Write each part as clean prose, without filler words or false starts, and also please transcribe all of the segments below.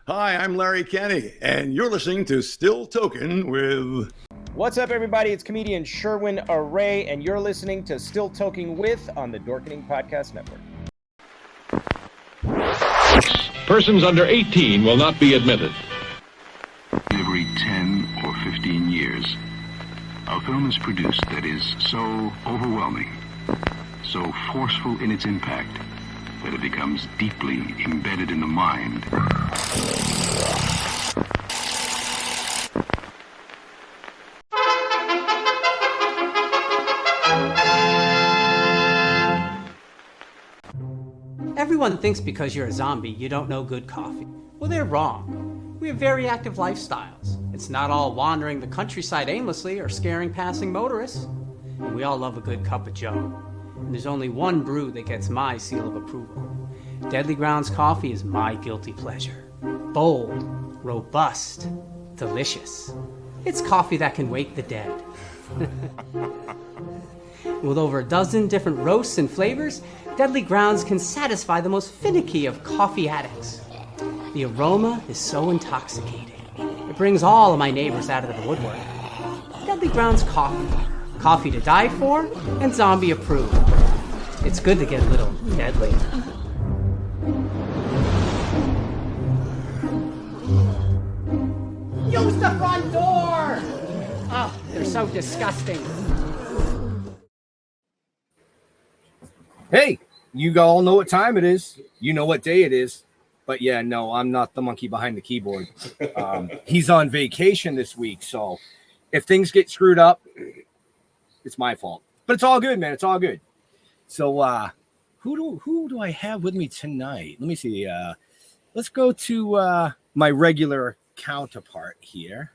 Hi, I'm Larry Kenny, and you're listening to Still Toking with... What's up, everybody? It's comedian Sherwin Array, and you're listening to Still Toking with on the Dorkening Podcast Network. Persons under 18 will not be admitted. Every 10 or 15 years, a film is produced that is so overwhelming, so forceful in its impact, that it becomes deeply embedded in the mind. Everyone thinks because you're a zombie, you don't know good coffee. Well, they're wrong. We have very active lifestyles. It's not all wandering the countryside aimlessly or scaring passing motorists. And we all love a good cup of joe. And there's only one brew that gets my seal of approval. Deadly Grounds coffee is my guilty pleasure. Bold, robust, delicious. It's coffee that can wake the dead. With over a dozen different roasts and flavors, Deadly Grounds can satisfy the most finicky of coffee addicts. The aroma is so intoxicating. It brings all of my neighbors out of the woodwork. Deadly Grounds coffee. Coffee to die for and zombie approved. It's good to get a little deadly. Use the front door! Oh, they're so disgusting. Hey, you all know what time it is. You know what day it is. But yeah, no, I'm not the monkey behind the keyboard. He's on vacation this week. So if things get screwed up, it's my fault. But it's all good, man. It's all good. So who do I have with me tonight? Let me see. Let's go to my regular counterpart here.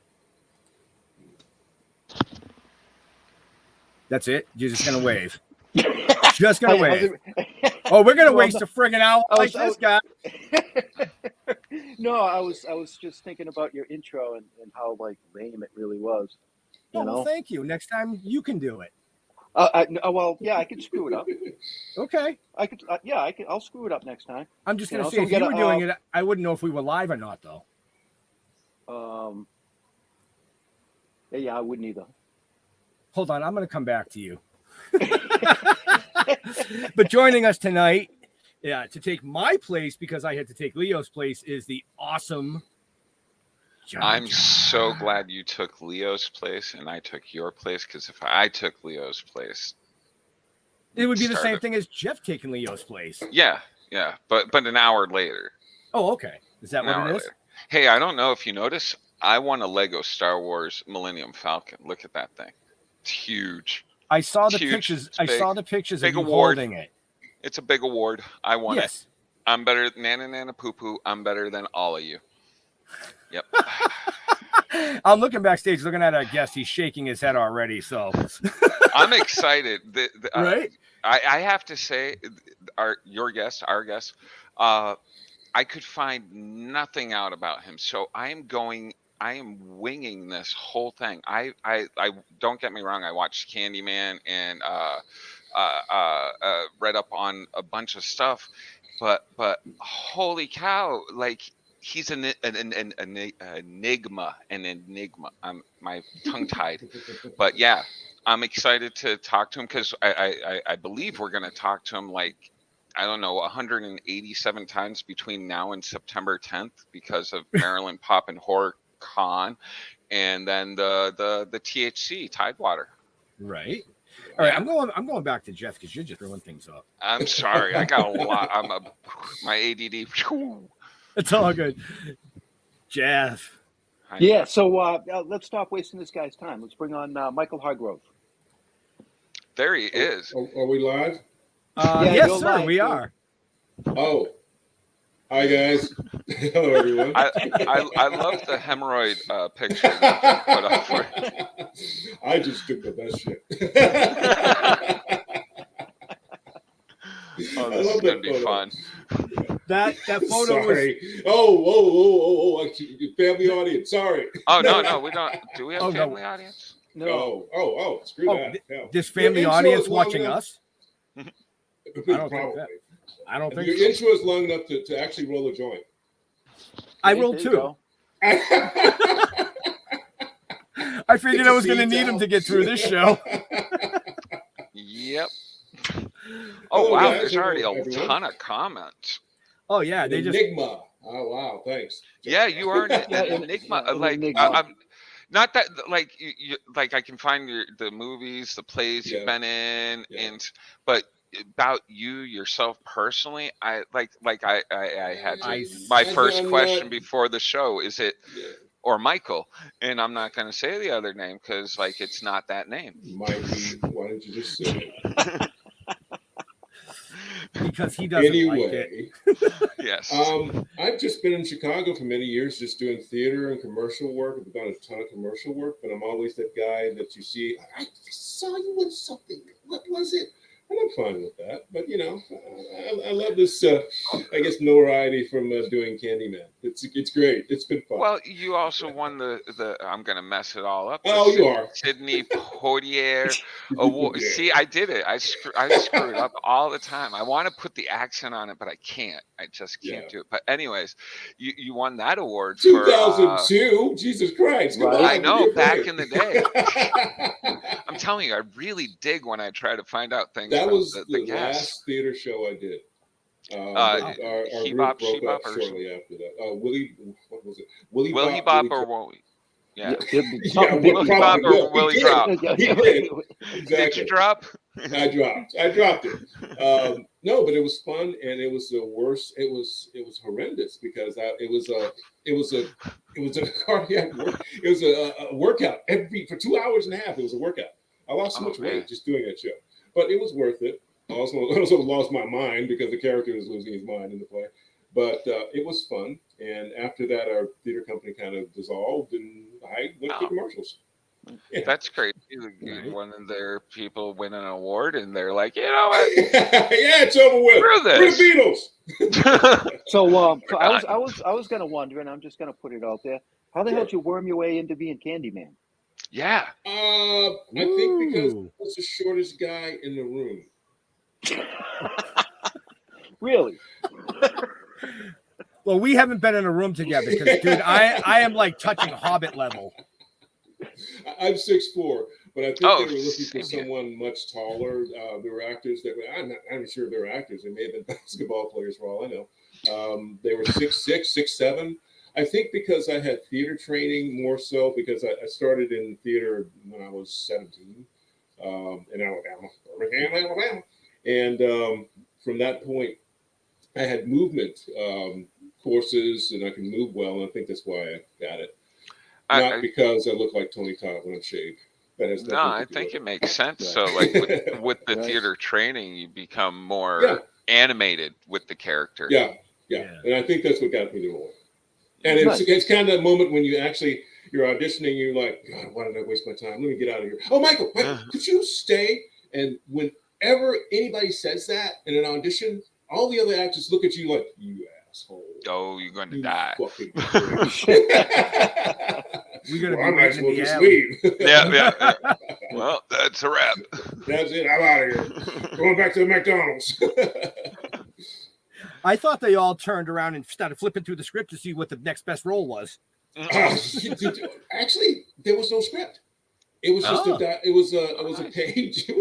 That's it. You're just going to wave. Just going to wave. Oh, we're going to waste a friggin' hour like this guy. No, I was just thinking about your intro and how like lame it really was. You know? Well, thank you. Next time you can do it. Well, yeah, I can screw it up. Okay. I could. I'll screw it up next time. I'm just going to say, if you were doing it, I wouldn't know if we were live or not, though. Yeah, I wouldn't either. Hold on, I'm going to come back to you. But joining us tonight, to take my place, because I had to take Leo's place, is the awesome John. I'm so glad you took Leo's place and I took your place, because if I took Leo's place, it would be the same thing as Jeff taking Leo's place. Yeah, but an hour later. Oh, okay. Is that what it is? Later. Hey, I don't know if you notice, I won a Lego Star Wars Millennium Falcon. Look at that thing. It's huge. I saw the pictures. I saw the pictures of you award. Holding it. It's a big award. I won it. I'm better than Nana Poo Poo. I'm better than all of you. Yep. I'm looking backstage, looking at our guest. He's shaking his head already. So I'm excited. Right? I have to say, our guest, I could find nothing out about him. So I am winging this whole thing. I don't get me wrong. I watched Candyman and read up on a bunch of stuff, but holy cow! Like, he's an enigma. I'm my tongue tied, but yeah, I'm excited to talk to him, because I believe we're gonna talk to him like, I don't know, 187 times between now and September 10th because of Maryland Pop and Horror Con, and then the THC Tidewater. Right. All right. I'm going back to Jeff, because you're just throwing things up. I'm sorry. I got a lot. My ADD. It's all good. Jeff. Yeah. So let's stop wasting this guy's time. Let's bring on Michael Hargrove. There he is. Are we live? Yes, sir. Live, we are. Oh. Hi, guys. Hello, everyone. I love the hemorrhoid picture that you put up for it. I just took the best shit. Oh, this is going to be fun. That photo Sorry. Oh, family audience. Sorry. Oh, no, we don't. Do we have family audience? No. Oh, screw that. No. This family audience watching us? I don't think I don't think your intro is long enough to actually roll a joint. I Hey, will there you too. go. I figured I was going to need him to get through this show. Yep. Oh Hello, wow, guys. there's already Hello, a everyone. ton of comments. Oh yeah, they just Enigma. Oh wow, thanks. Yeah, you are an Yeah, enigma. an Like enigma. I'm not that like you like I can find the movies, the plays Yeah. you've been in, Yeah. but about you yourself personally, I had to, I my I'm first question not- before the show is it Yeah. or Michael, and I'm not going to say the other name because like it's not that name. Mikey, why don't you just say it? because he doesn't like it. Anyway, Yes. I've just been in Chicago for many years, just doing theater and commercial work. I've done a ton of commercial work, but I'm always that guy that you see. I saw you with something. What was it? And I'm fine with that. But you know, I love this. I guess notoriety from doing Candyman. It's great. It's been fun. Well, you also won the I'm gonna mess it all up. Oh, you are. Sidney Poitier Award. Yeah. See, I did it. I screw it up all the time. I want to put the accent on it, but I can't. I just can't Yeah. do it. But anyways, you won that award for 2002. Jesus Christ! Come Right. on, I know, give me a back break. in the day. I'm telling you, I really dig when I try to find out things That from was the the guests. last theater show I did. Our He group Bop, broke She Bop, up or shortly after that. What was it? Willie Will he bop or won't he? Yeah. Yeah, Will he bop probably or will he drop? He did. Did Exactly. you drop? I dropped it. No, but it was fun, and it was the worst. It was horrendous because it was a cardiac work. It was a workout for 2.5 hours. It was a workout. I lost so much weight just doing that show, but it was worth it. I also lost my mind because the character was losing his mind in the play, but it was fun. And after that, our theater company kind of dissolved, and I went to commercials. Yeah. That's crazy. One of their people win an award, and they're like, you know what? Yeah, it's over with. Screw We're this. the Beatles. So I was gonna wonder, and I'm just gonna put it out there. How the hell did you worm your way into being Candyman? Yeah. I think because I Ooh. was the shortest guy in the room. Really? Well, we haven't been in a room together because, dude, I am like touching Hobbit level. I'm 6'4", but I think they were looking for same here. someone much taller. There were actors that I'm sure they were actors. They may have been basketball players for all I know. They were 6'6", 6'7". I think because I had theater training more so because I started in theater when I was 17 in Alabama. And from that point, I had movement courses and I can move well. And I think that's why I got it. Not because I look like Tony Todd when I'm shaved. No, I think it makes sense. So, like with the theater training, you become more animated with the character. Yeah. And I think that's what got me the role. And it's kind of that moment when you're auditioning, you're like, God, why did I waste my time? Let me get out of here. Oh, Michael, could you stay? And whenever anybody says that in an audition, all the other actors look at you like, you asshole. Oh, you're going to die. Fucking I'm not supposed to leave. Yeah. Well, that's a wrap. That's it. I'm out of here. Going back to the McDonald's. I thought they all turned around and started flipping through the script to see what the next best role was. Actually, there was no script. It was just it was a page. It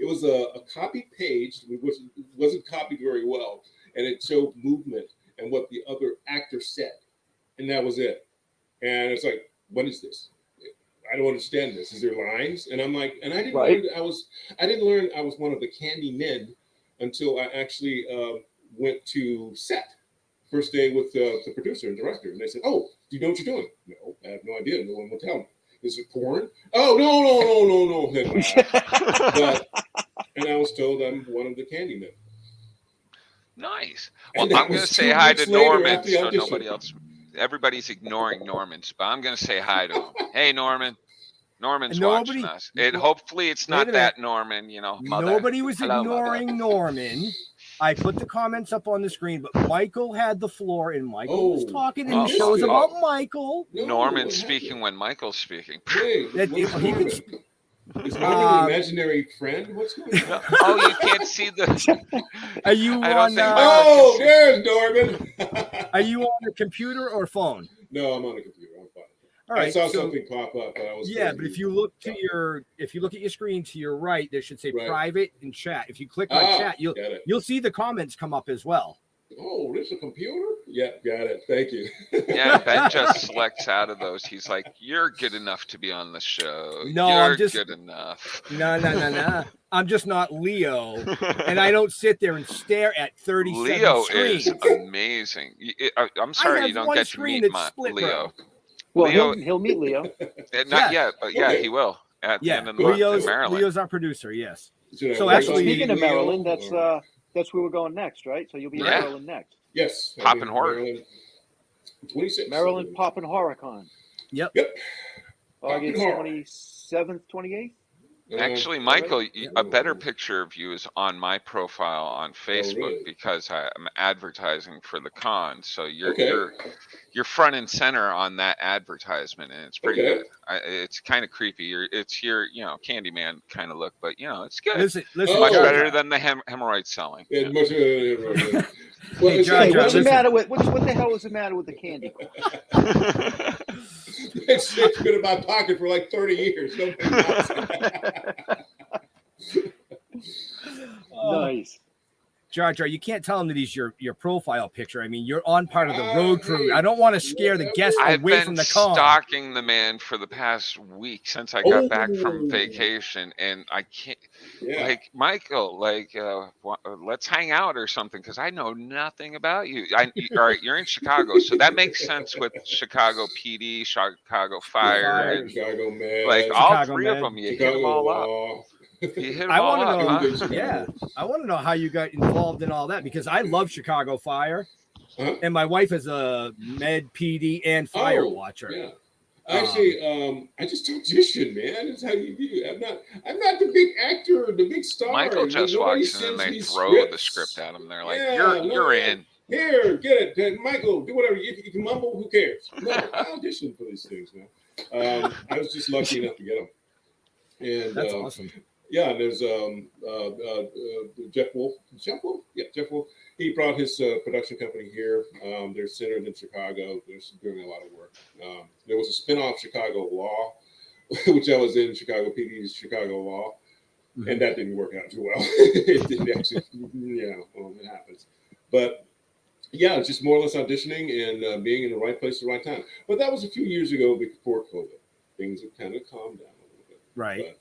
was a copy page, which wasn't copied very well, and it showed movement and what the other actor said, and that was it. And it's like, what is this? I don't understand this. Is there lines? And I'm like, and I didn't learn I was one of the Candymen until I actually went to set. First day with the producer and director, and they said, "Oh, do you know what you're doing?" No, I have no idea. No one will tell me. Is it porn? Oh, no. And I was told I'm one of the Candymen. Nice. Well, I'm going to say hi to Norman. So nobody else. Everybody's ignoring Norman, but I'm going to say hi to him. Hey, Norman. Norman's watching us. Hopefully, it's not that Norman. You know, mother. Nobody was ignoring mother. Norman. I put the comments up on the screen, but Michael had the floor, and Michael was talking, and the show was about Michael. Norman's speaking when Michael's speaking. Is Norman an imaginary friend? What's going on? Oh, you can't see the. Are you I don't on? think Oh, there's Norman. Are you on a computer or phone? No, I'm on a computer. I'm fine. All right. I saw so- something pop up, but I was. Yeah, but if you look at your screen to your right, there should say Right. private and chat. If you click on chat, got it. you'll see the comments come up as well. Oh, there's a computer? Yeah, got it. Thank you. Yeah, Ben just selects out of those. He's like, "You're good enough to be on the show. No, You're I'm just good enough." No. I'm just not Leo, and I don't sit there and stare at 37 Leo screens. is amazing. I'm sorry have you don't one get to screen meet that's split, Leo. Well, Leo, he'll meet Leo. not yet, but yeah, Okay. he will at the end of the month Leo's in Maryland. Leo's our producer. Yes. Should I So wait actually- on Speaking of Leo, Maryland, or- that's where we're going next, right? So you'll be in Yeah. Maryland next. Yes. I'll Poppin' be in Horror. Maryland. 26. Maryland Poppin' HorrorCon. Yep. August Horror. 27th, 28th. Actually, Michael, a better picture of you is on my profile on Facebook really? because I'm advertising for the con. So you're Okay. you're front and center on that advertisement, and it's pretty Okay. good. It's kind of creepy. It's your Candyman kind of look, but it's good. Listen, Oh, Much Jar better Jar. than the hemorrhoid selling. Yeah, Yeah. much well, Hey, it's Jar Hey, Jar, what's the listen. matter with what the hell is the matter with the candy corn? it's been in my pocket for like 30 years. Nobody knows. Nice. Jar Jar, you can't tell him that he's your profile picture. I mean, you're on part of the road crew. I don't want to scare the guests I've away been from the con. stalking the man for the past week since I got back from Oh. vacation, and I can't. Yeah. Like Michael, let's hang out or something because I know nothing about you. All right, you're in Chicago, so that makes sense with Chicago PD, Chicago Fire, and Chicago Med. like all Chicago three Med. of them. You hit Chicago them all up. Law. You hit them I all want to up. know. Huh? Yeah, I want to know how you got involved in all that because I love Chicago Fire, Huh? and my wife is a Med PD and fire watcher. Yeah. Actually, I just audition, man. That's how you do. I'm not the big actor, the big star. Michael just Nobody walks in and sends they me throw the scripts. script at him. They're like, Yeah, "You're no, in." Here, get it, Michael. Do whatever. If you mumble, who cares? No, I auditioned for these things, man. I was just lucky enough to get them. And That's awesome. yeah, and there's Jeff Wolf. Jeff Wolf? Yeah, Jeff Wolf. He brought his production company here. They're centered in Chicago. They're doing a lot of work. There was a spin-off, Chicago Law, which I was in, Chicago PD's Chicago Law, and that didn't work out too well. It didn't actually, it happens. But yeah, it's just more or less auditioning and being in the right place at the right time. But that was a few years ago before COVID. Things have kind of calmed down a little bit. Right.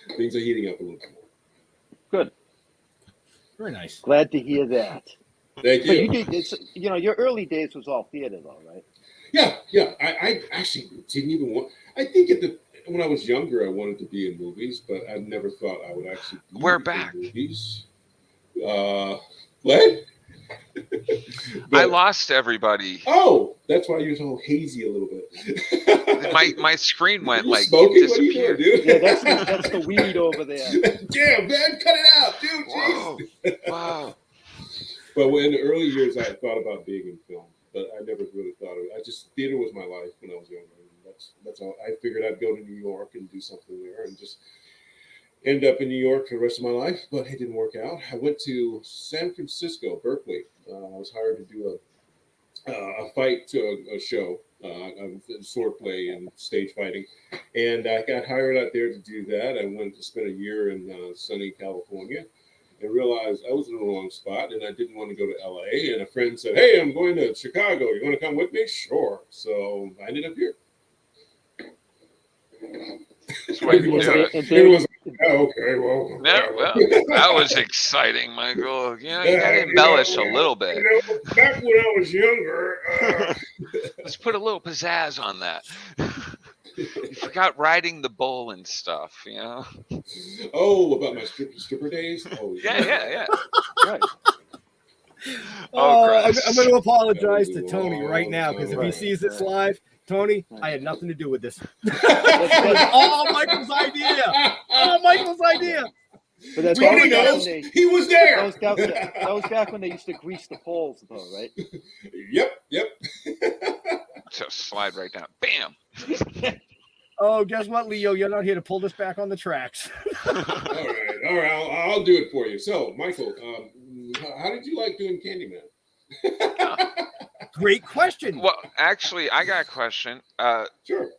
But things are heating up a little bit more. Good. Very nice. Glad to hear that. Thank But you. you did this. Your early days was all theater, though, right? Yeah. I actually didn't even want. I think when I was younger, I wanted to be in movies, but I never thought I would actually. We're in back. Movies. What? I lost everybody. Oh, that's why you're so hazy a little bit. My screen went You like smoking? What are you disappeared. doing, dude? Yeah, that's the weed over there. Damn, man, cut it out, dude. Whoa. Jeez. Wow. But in the early years, I thought about being in film, but I never really thought of it. Theater was my life when I was younger. And that's all. I figured I'd go to New York and do something there, and just end up in New York for the rest of my life. But it didn't work out. I went to San Francisco, Berkeley. I was hired to do a fight a show, sword play and stage fighting, and I got hired out there to do that. I went to spend a year in sunny California. And realized I was in the wrong spot and I didn't want to go to LA. And a friend said, "Hey, I'm going to Chicago. You want to come with me?" Sure. So I ended up here. That's why you do it. Everyone's like, "Oh, okay, well." Well, that was exciting, Michael. You gotta embellish a little bit. Back when I was younger. Let's put a little pizzazz on that. You forgot riding the bull and stuff, Oh, about my stripper days? Oh, Yeah. Right. Oh, I'm Christ. going to apologize to Tony right now because if he Right. sees this live, Tony, I had nothing to do with this. That's- All Michael's idea. All Michael's idea. But that's Tony back knows when they- he was there. that was back when they used to grease the poles, though, right? Yep. Just slide right down. Bam. Oh, guess what, Leo? You're not here to pull this back on the tracks. All right. I'll do it for you. So, Michael, how did you like doing Candyman? Great question. Well, actually, I got a question. Sure.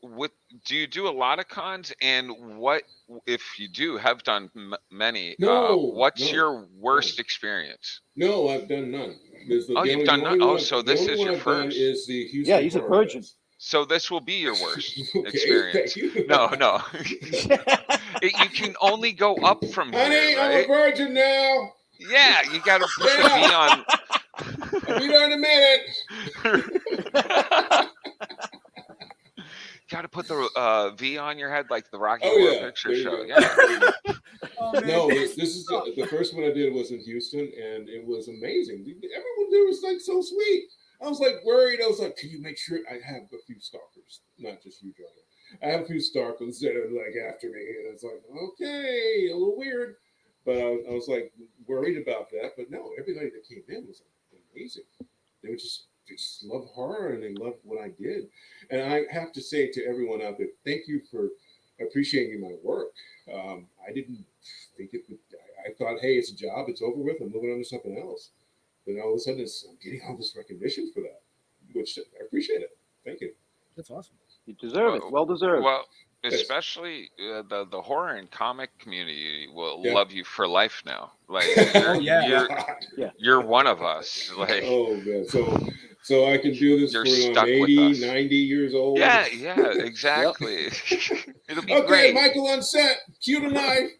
Do you do a lot of cons? And what, if you do, have done many? No. What's your worst experience? No, I've done none. You've done none. Oh, so this is your first. Is the Houston Yeah, he's a Horror virgin. Fest. So this will be your worst Okay, experience. thank you. No. You can only go up from Honey, here, I'm right? a virgin now. Yeah, you got to put the V on. I'll be there in a minute. Got to put the V on your head like the Rocky Oh, Horror yeah. Picture There you Show. go. Yeah. Oh, man. No, this is the first one I did was in Houston, and it was amazing. Everyone there was like so sweet. I was like worried. I was like, can you make sure I have a few stalkers, not just you, John. I have a few stalkers that are like after me, and it's like, okay, a little weird, but I was like worried about that. But no, everybody that came in was like, amazing. They just love horror and they love what I did. And I have to say to everyone out there, thank you for appreciating my work. I didn't think it would. I thought, hey, it's a job. It's over with. I'm moving on to something else. Then all of a sudden, I'm getting all this recognition for that, which I appreciate it. Thank you. That's awesome. You deserve it. Well deserved. Well, especially the horror and comic community will Yeah. love you for life now. Like, you're one of us. Like, oh man, so I can do this You're when stuck I'm with 80, us. 90 years old. yeah, exactly. It'll be Okay, great. Michael on set. Cue the knife.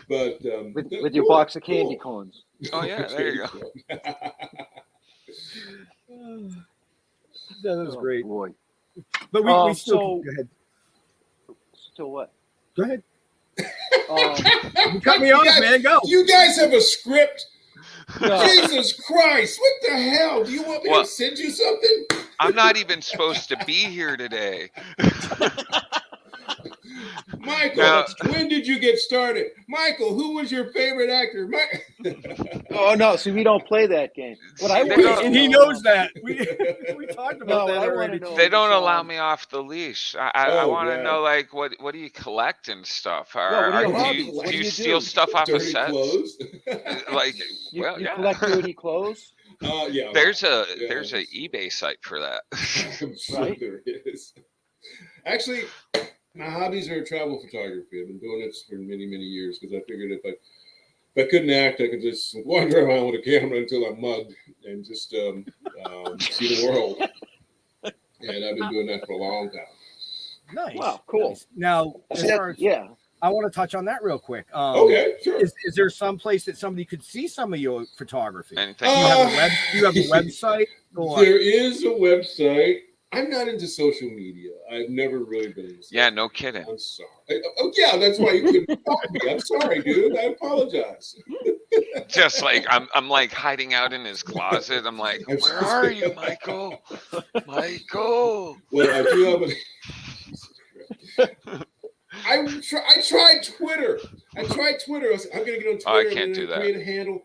But with your box of candy corns. Oh yeah, there you go. That was great. Boy. But we still so- go ahead. Still what? Go ahead. Um, You cut me off, man. Go. You guys have a script? no. Jesus Christ! What the hell? Do you want me Well- to send you something? I'm not even supposed to be here today. Michael, Now- when did you get started? Michael, who was your favorite actor? Oh no! See, we don't play that game. What I They want don't- And he knows that. We talked No, about what that I already. want to know. They don't is, allow me off the leash. I Oh, want to yeah. know, like, what do you collect and stuff? what are your do hobbies? you, What do do you you steal do? stuff off of Dirty sets? clothes? Like, You, well, you yeah. collect dirty clothes, Yeah. There's a Yeah. there's a eBay site for that. I'm sure Right? there is. Actually, my hobbies are travel photography. I've been doing it for many, many years because I figured if I couldn't act, I could just wander around with a camera until I'm mugged and just see the world. And I've been doing that for a long time. Nice. Wow, cool. Nice. Now, as far as, yeah. I want to touch on that real quick. Okay, sure. Is there some place that somebody could see some of your photography? Do Anything? you have a website? Or There is a website. I'm not into social media. I've never really been into social Yeah, no kidding. I'm sorry. Oh, yeah, that's why you couldn't talk to me. I'm sorry, dude. I apologize. Just like I'm like hiding out in his closet. I'm like, I'm where so are you, Michael? Michael. Well, I do have a. I tried Twitter. I was like, I'm gonna get on Twitter. Oh, I can't do and that. create a handle,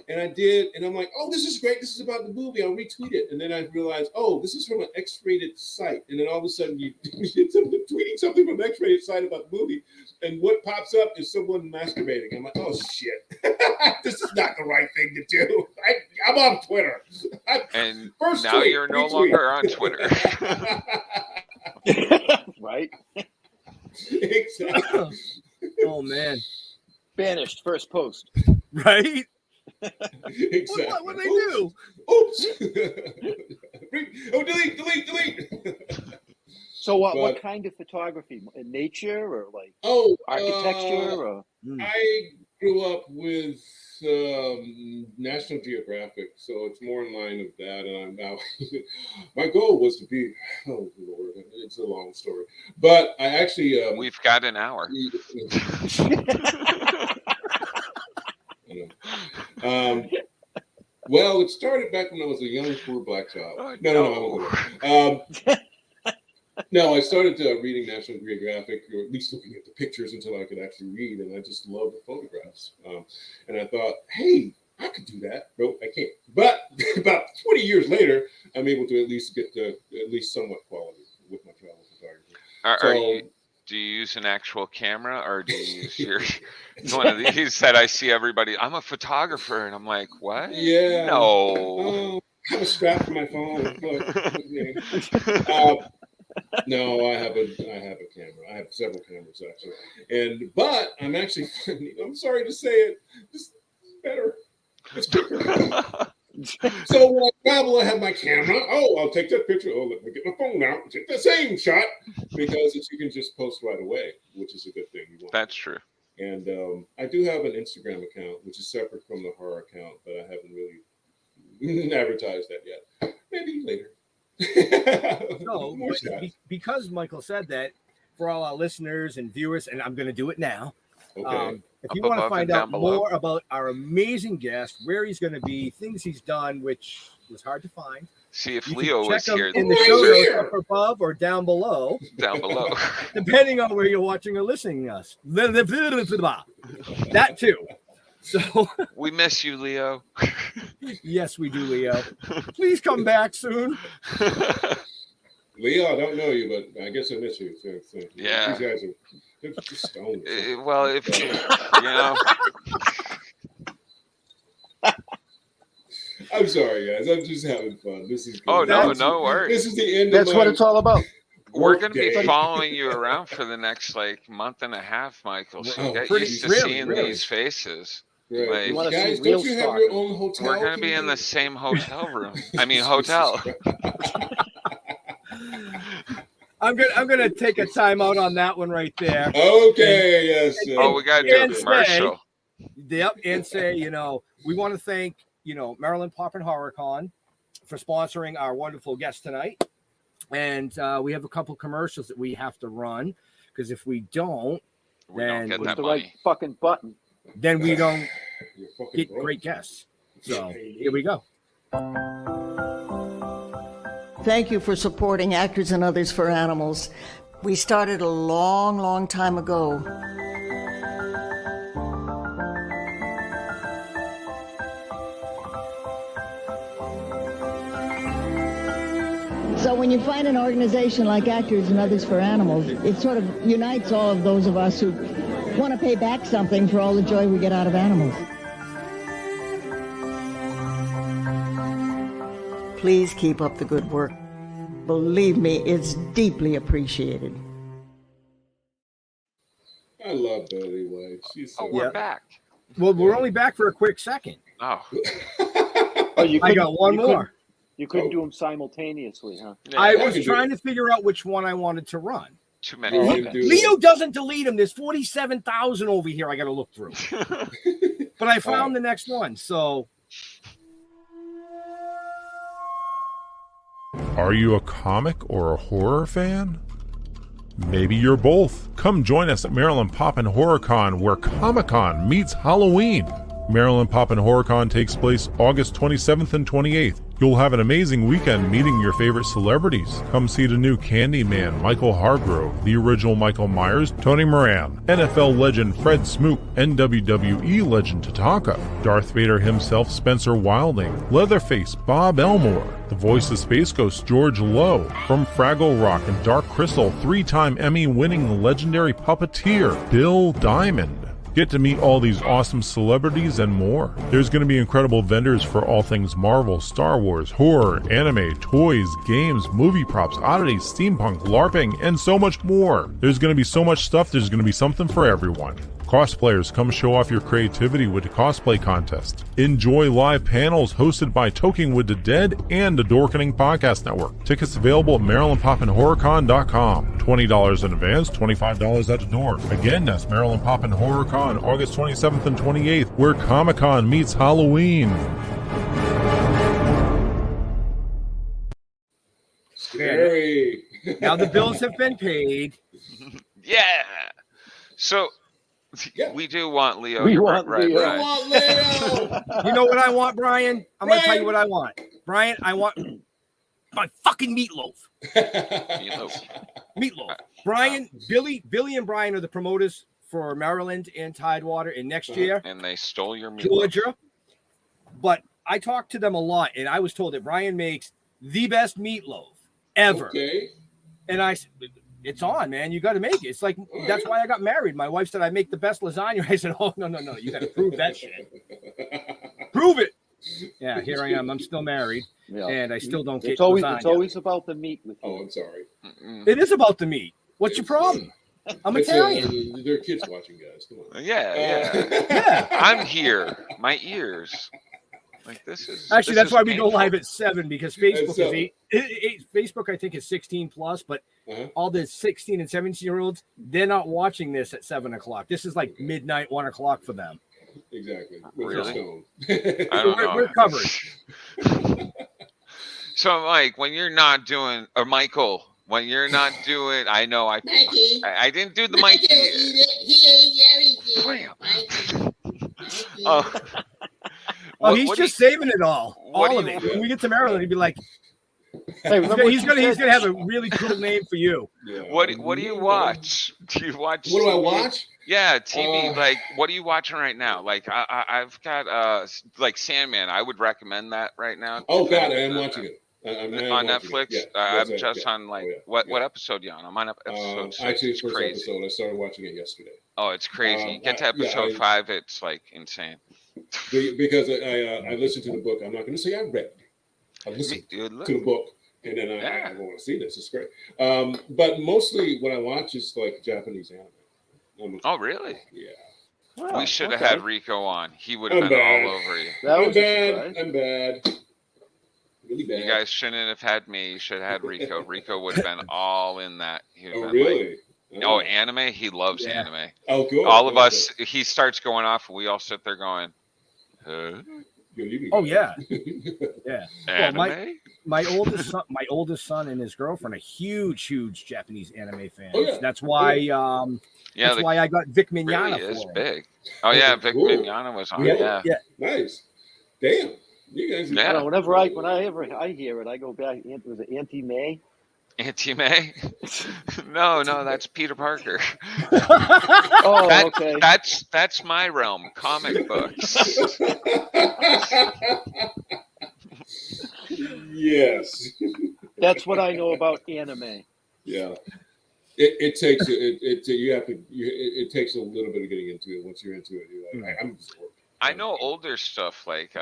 and I did, and I'm like, oh, this is great. This is about the movie. I'll retweet it, and then I realized, oh, this is from an X-rated site, and then all of a sudden you tweeting something from an X-rated site about the movie, and what pops up is someone masturbating. I'm like, oh shit, this is not the right thing to do. I'm on Twitter. And First now tweet, you're no retweet. longer on Twitter. Right? Exactly. oh man, Banished first post. right? Exactly. What they do? Oops. Oh, delete. So what But- kind of photography? Nature or like Oh, architecture or I grew up with National Geographic, so it's more in line of that. And I'm now. My goal was to be. Oh Lord, it's a long story, but I actually. We've got an hour. Well, it started back when I was a young, poor black child. Oh, No, I won't go there. No, I started reading National Geographic, or at least looking at the pictures until I could actually read, and I just loved the photographs. And I thought, hey, I could do that. Nope, I can't. But about 20 years later, I'm able to at least get at least somewhat quality with Do you use an actual camera, or do you use your one of these that I see everybody? I'm a photographer, and I'm like, what? Yeah. No. I have a strap for my phone. No, I have a camera. I have several cameras actually, but I'm actually I'm sorry to say it, it's better. It's quicker. So when I travel, I have my camera. Oh, I'll take that picture. Oh, let me get my phone out and take the same shot, because you can just post right away, which is a good thing. That's true. And I do have an Instagram account, which is separate from the horror account, but I haven't really advertised that yet. Maybe later. No, because Michael said that, for all our listeners and viewers, and I'm going to do it now. Okay. If you want to find out more about our amazing guest, where he's going to be, things he's done, which was hard to find. See if Leo was here. In the show notes up above or down below. Down below. Depending on where you're watching or listening to us. That too. So we miss you, Leo. Yes, we do, Leo. Please come back soon. Leo, I don't know you, but I guess I miss you. So yeah. These guys are stoned. Well, if you know. I'm sorry, guys. I'm just having fun. This is good. Oh, no worries. This is the end That's of what it's all about. We're going to be following you around for the next month and a half, Michael. So get used to seeing these faces. Right. Like, guys, don't you have your own hotel? We're going to be in the same hotel room. I mean, hotel. I'm gonna take a timeout on that one right there. Okay, yes. We got to do a commercial. And say, we want to thank, Maryland Pop and Horror Con for sponsoring our wonderful guest tonight. And we have a couple commercials that we have to run, because if we don't, then get that the money. right fucking button. Then we don't get great guests. So here we go. Thank you for supporting Actors and Others for Animals. We started a long, long time ago. So when you find an organization like Actors and Others for Animals, it sort of unites all of those of us who want to pay back something for all the joy we get out of animals. Please keep up the good work. Believe me, it's deeply appreciated. I love Betty White. She's so we're back. Well, we're only back for a quick second. Oh. I got one more. You couldn't do them simultaneously, huh? Yeah, I was trying to figure out which one I wanted to run. Too many. Leo doesn't delete them. There's 47,000 over here I got to look through. But I found the next one, so... Are you a comic or a horror fan? Maybe you're both. Come join us at Maryland Pop and Horror Con, where Comic-Con meets Halloween. Maryland Pop and Horror Con takes place August 27th and 28th. You'll have an amazing weekend meeting your favorite celebrities. Come see the new Candyman, Michael Hargrove, the original Michael Myers, Tony Moran, NFL legend Fred Smoot, and WWE legend Tatanka, Darth Vader himself Spencer Wilding, Leatherface Bob Elmore, the voice of Space Ghost George Lowe, from Fraggle Rock and Dark Crystal, 3-time Emmy-winning legendary puppeteer Bill Diamond. Get to meet all these awesome celebrities and more. There's going to be incredible vendors for all things Marvel, Star Wars, horror, anime, toys, games, movie props, oddities, steampunk, LARPing, and so much more. There's going to be so much stuff, there's going to be something for everyone. Cosplayers, come show off your creativity with the cosplay contest. Enjoy live panels hosted by Toking with the Dead and the Dorkening Podcast Network. Tickets available at MarylandPopandHorrorCon.com. $20 in advance, $25 at the door. Again, that's Maryland Pop and Horror Con, August 27th and 28th, where Comic-Con meets Halloween. Scary. Now the bills have been paid. Yeah. So... yeah. We do want Leo. We want Leo. I want Leo. You know what I want, Brian? I'm going to tell you what I want. Brian, I want my fucking meatloaf. Meatloaf. Brian, Billy and Brian are the promoters for Maryland and Tidewater in next year. And they stole your meatloaf. Georgia. But I talked to them a lot, and I was told that Brian makes the best meatloaf ever. Okay. And It's on, man. You got to make it. It's like that's why I got married. My wife said I make the best lasagna. I said, "Oh no, you got to prove that shit. Prove it." Yeah, here I am. I'm still married, and I still don't get lasagna. It's always about the meat with you. Oh, I'm sorry. It is about the meat. What's your problem? I'm Italian. There are kids watching, guys. Come on. Yeah. I'm here. My ears. Like this is actually this that's is why we painful. go live at 7 because Facebook is Facebook I think is 16 plus, but all the 16 and 17-year-olds they're not watching this at 7 o'clock. This is like midnight, 1 o'clock for them. Exactly. Really? I don't know. We're covered. So I'm like, when you're not doing, or Michael, when you're not doing, I know I didn't do the Mikey. He's just saving it all of it. When we get to Maryland, he'd be like, hey, he's gonna have a really cool name for you. Yeah. What do you watch? Do you watch? What do I watch? Yeah, TV. Like, what are you watching right now? Like, I've got like Sandman. I would recommend that right now. Oh God, I am watching it. I'm on Netflix. Yeah, I'm just on like what episode you on? I'm on episode 6. Actually, it's first crazy. Episode. I started watching it yesterday. Oh, it's crazy. You get to episode 5, it's like insane. Because I listened to the book. I'm not going to say I read. I listened to the book, and then I want to see this. It's great. But mostly what I watch is like Japanese anime. Oh, really? Yeah. We should have had Rico on. He would have been all over you. I'm bad. Really bad. You guys shouldn't have had me. You should have had Rico. Rico would have been all in that. Really? Like, anime. He loves anime. Oh, good. All of us. He starts going off. We all sit there going, huh? Oh yeah, yeah. Anime? Well, my oldest son and his girlfriend are huge Japanese anime fans. Oh, yeah. That's why. That's why I got Vic Mignogna. Really is big. Oh yeah, Vic Mignogna was on. Yeah. Nice. Damn. You guys. Yeah. Whenever I hear it, I go back. Was it Auntie May? Auntie May? No, that's Peter Parker. Okay. That's my realm. Comic books. Yes. That's what I know about anime. Yeah. It takes it takes a little bit of getting into it. Once you're into it, you're like, I'm absorbed. I know older stuff like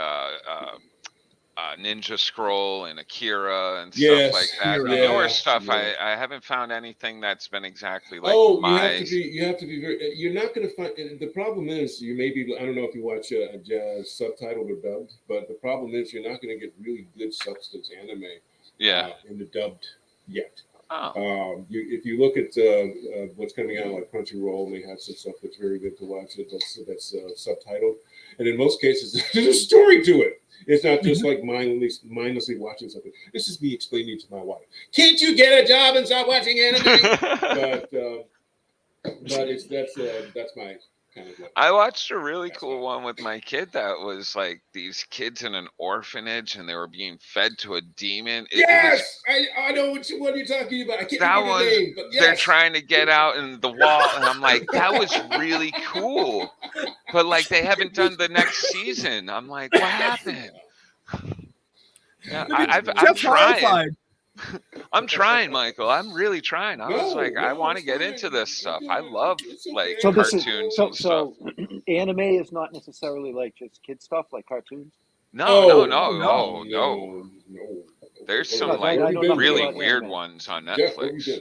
Ninja Scroll and Akira and stuff like that. The newer stuff, I haven't found anything that's been exactly like my. You have to be very. You're not going to find. The problem is you may be. I don't know if you watch subtitled or dubbed, but the problem is you're not going to get really good substance anime. Yeah. In the dubbed yet. Oh. If you look at what's coming out like Crunchyroll, they have some stuff that's very good to watch. That's subtitled, and in most cases, there's a story to it. It's not just like mindlessly watching something. This is me explaining to my wife. Can't you get a job and stop watching anime? but that's my kind of. I watched a really cool one with my kid that was like these kids in an orphanage and they were being fed to a demon. I know what you're talking about. I can't remember the name, but yes. They're trying to get out in the wall, and I'm like, that was really cool. But like they haven't done the next season. I'm like, what happened? Yeah, I'm trying. I'm trying, Michael. I'm really trying. I want to get into this stuff. I love like cartoons and stuff. So anime is not necessarily like just kid stuff, like cartoons. No. There's some like really weird ones on Netflix.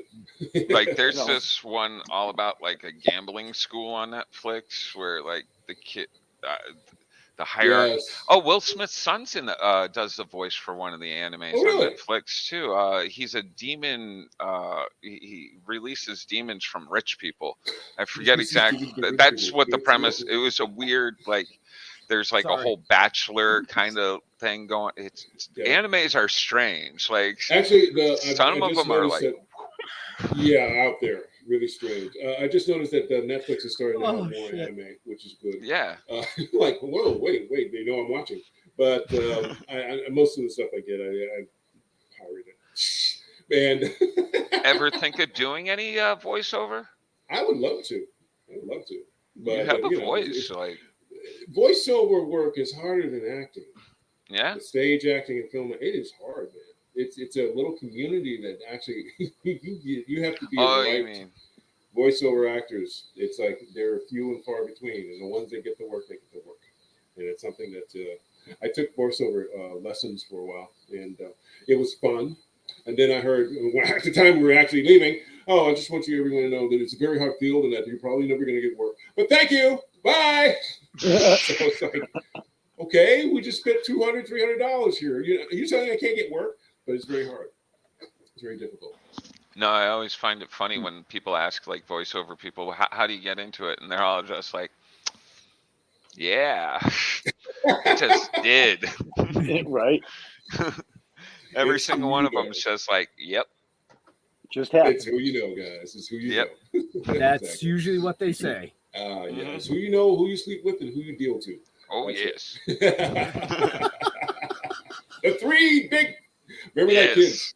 Like there's this one all about like a gambling school on Netflix where like the kid, the hierarchy. Yes. Oh, Will Smith's son's in does the voice for one of the animes on Netflix too. He's a demon. He releases demons from rich people. I forget exactly. That's what the premise. It was a weird like. There's like a whole Bachelor kind of thing going. Animes are strange. Like actually, some of them are like out there, really strange. I just noticed that Netflix is starting to have more anime, which is good. Yeah. Like whoa, wait, they know I'm watching. But I most of the stuff I get, I pirate it. And ever think of doing any voiceover? I would love to. But you have a voice, like. Voiceover work is harder than acting. Yeah. The stage acting and film, it is hard, man. it's a little community that actually you have to be Oh, the you right mean voiceover actors. It's like they're few and far between, and the ones that get to work, they get to work. And it's something that I took voiceover lessons for a while, and it was fun. And then I heard at the time we were actually leaving, oh, I just want you everyone to know that it's a very hard field and that you're probably never going to get work. But thank you. Bye. So it's like, okay, we just spent $200, $300 here. You're telling me I can't get work, but it's very hard. It's very difficult. No, I always find it funny when people ask like voiceover people, how do you get into it? And they're all just like, yeah, I just did. Right. Every It's single who one you of them know. says like, yep. Just happened. It's who you know, guys. It's who you Yep. know. That's Exactly. usually what they say. Yeah, it's who you know, who you sleep with, and who you deal to. Oh, That's yes. The three big. Remember that, kids?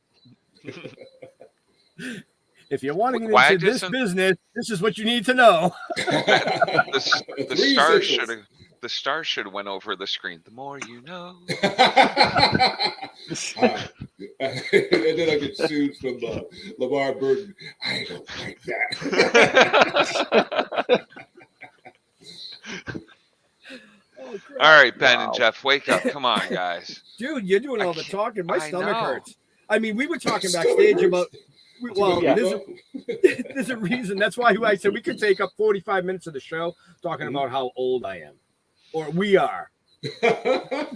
If you want to get Why into this doesn't- business, this is what you need to know. The Three stars essentials. should have went over the screen. The more you know. And then I get sued from Lamar Burton. I don't like that. All right, Ben and Jeff, wake up. Come on, guys. Dude, you're doing all the talking. My I stomach know. hurts. I mean, we were talking Stomach backstage hurts. about. Well, Yeah. there's a reason. That's why I said we could take up 45 minutes of the show talking about how old I am, or we are.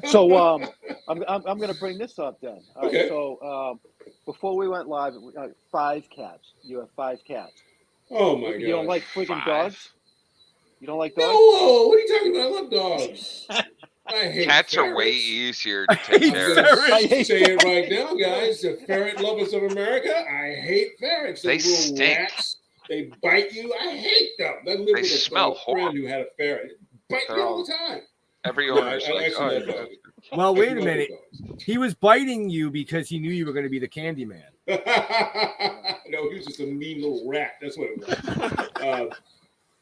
So I'm going to bring this up then. All right, Okay. so before we went live, 5 cats. You have 5 cats. Oh my god! You don't like freaking 5. dogs? You don't like dogs? No, what are you talking about? I love dogs. I hate Cats are way ferrets. easier to take hate care of. ferrets. I hate Say it right now, guys. The ferret lovers of America. I hate ferrets. They Those little stink. rats. They bite you. I hate them. I lived with smell a friend who had a ferret. Bite me all the time. Every No, owner's I like, actually oh, love dogs. Well, wait a Actually love minute. dogs. He was biting you because he knew you were going to be the Candyman. No, he was just a mean little rat. That's what it was.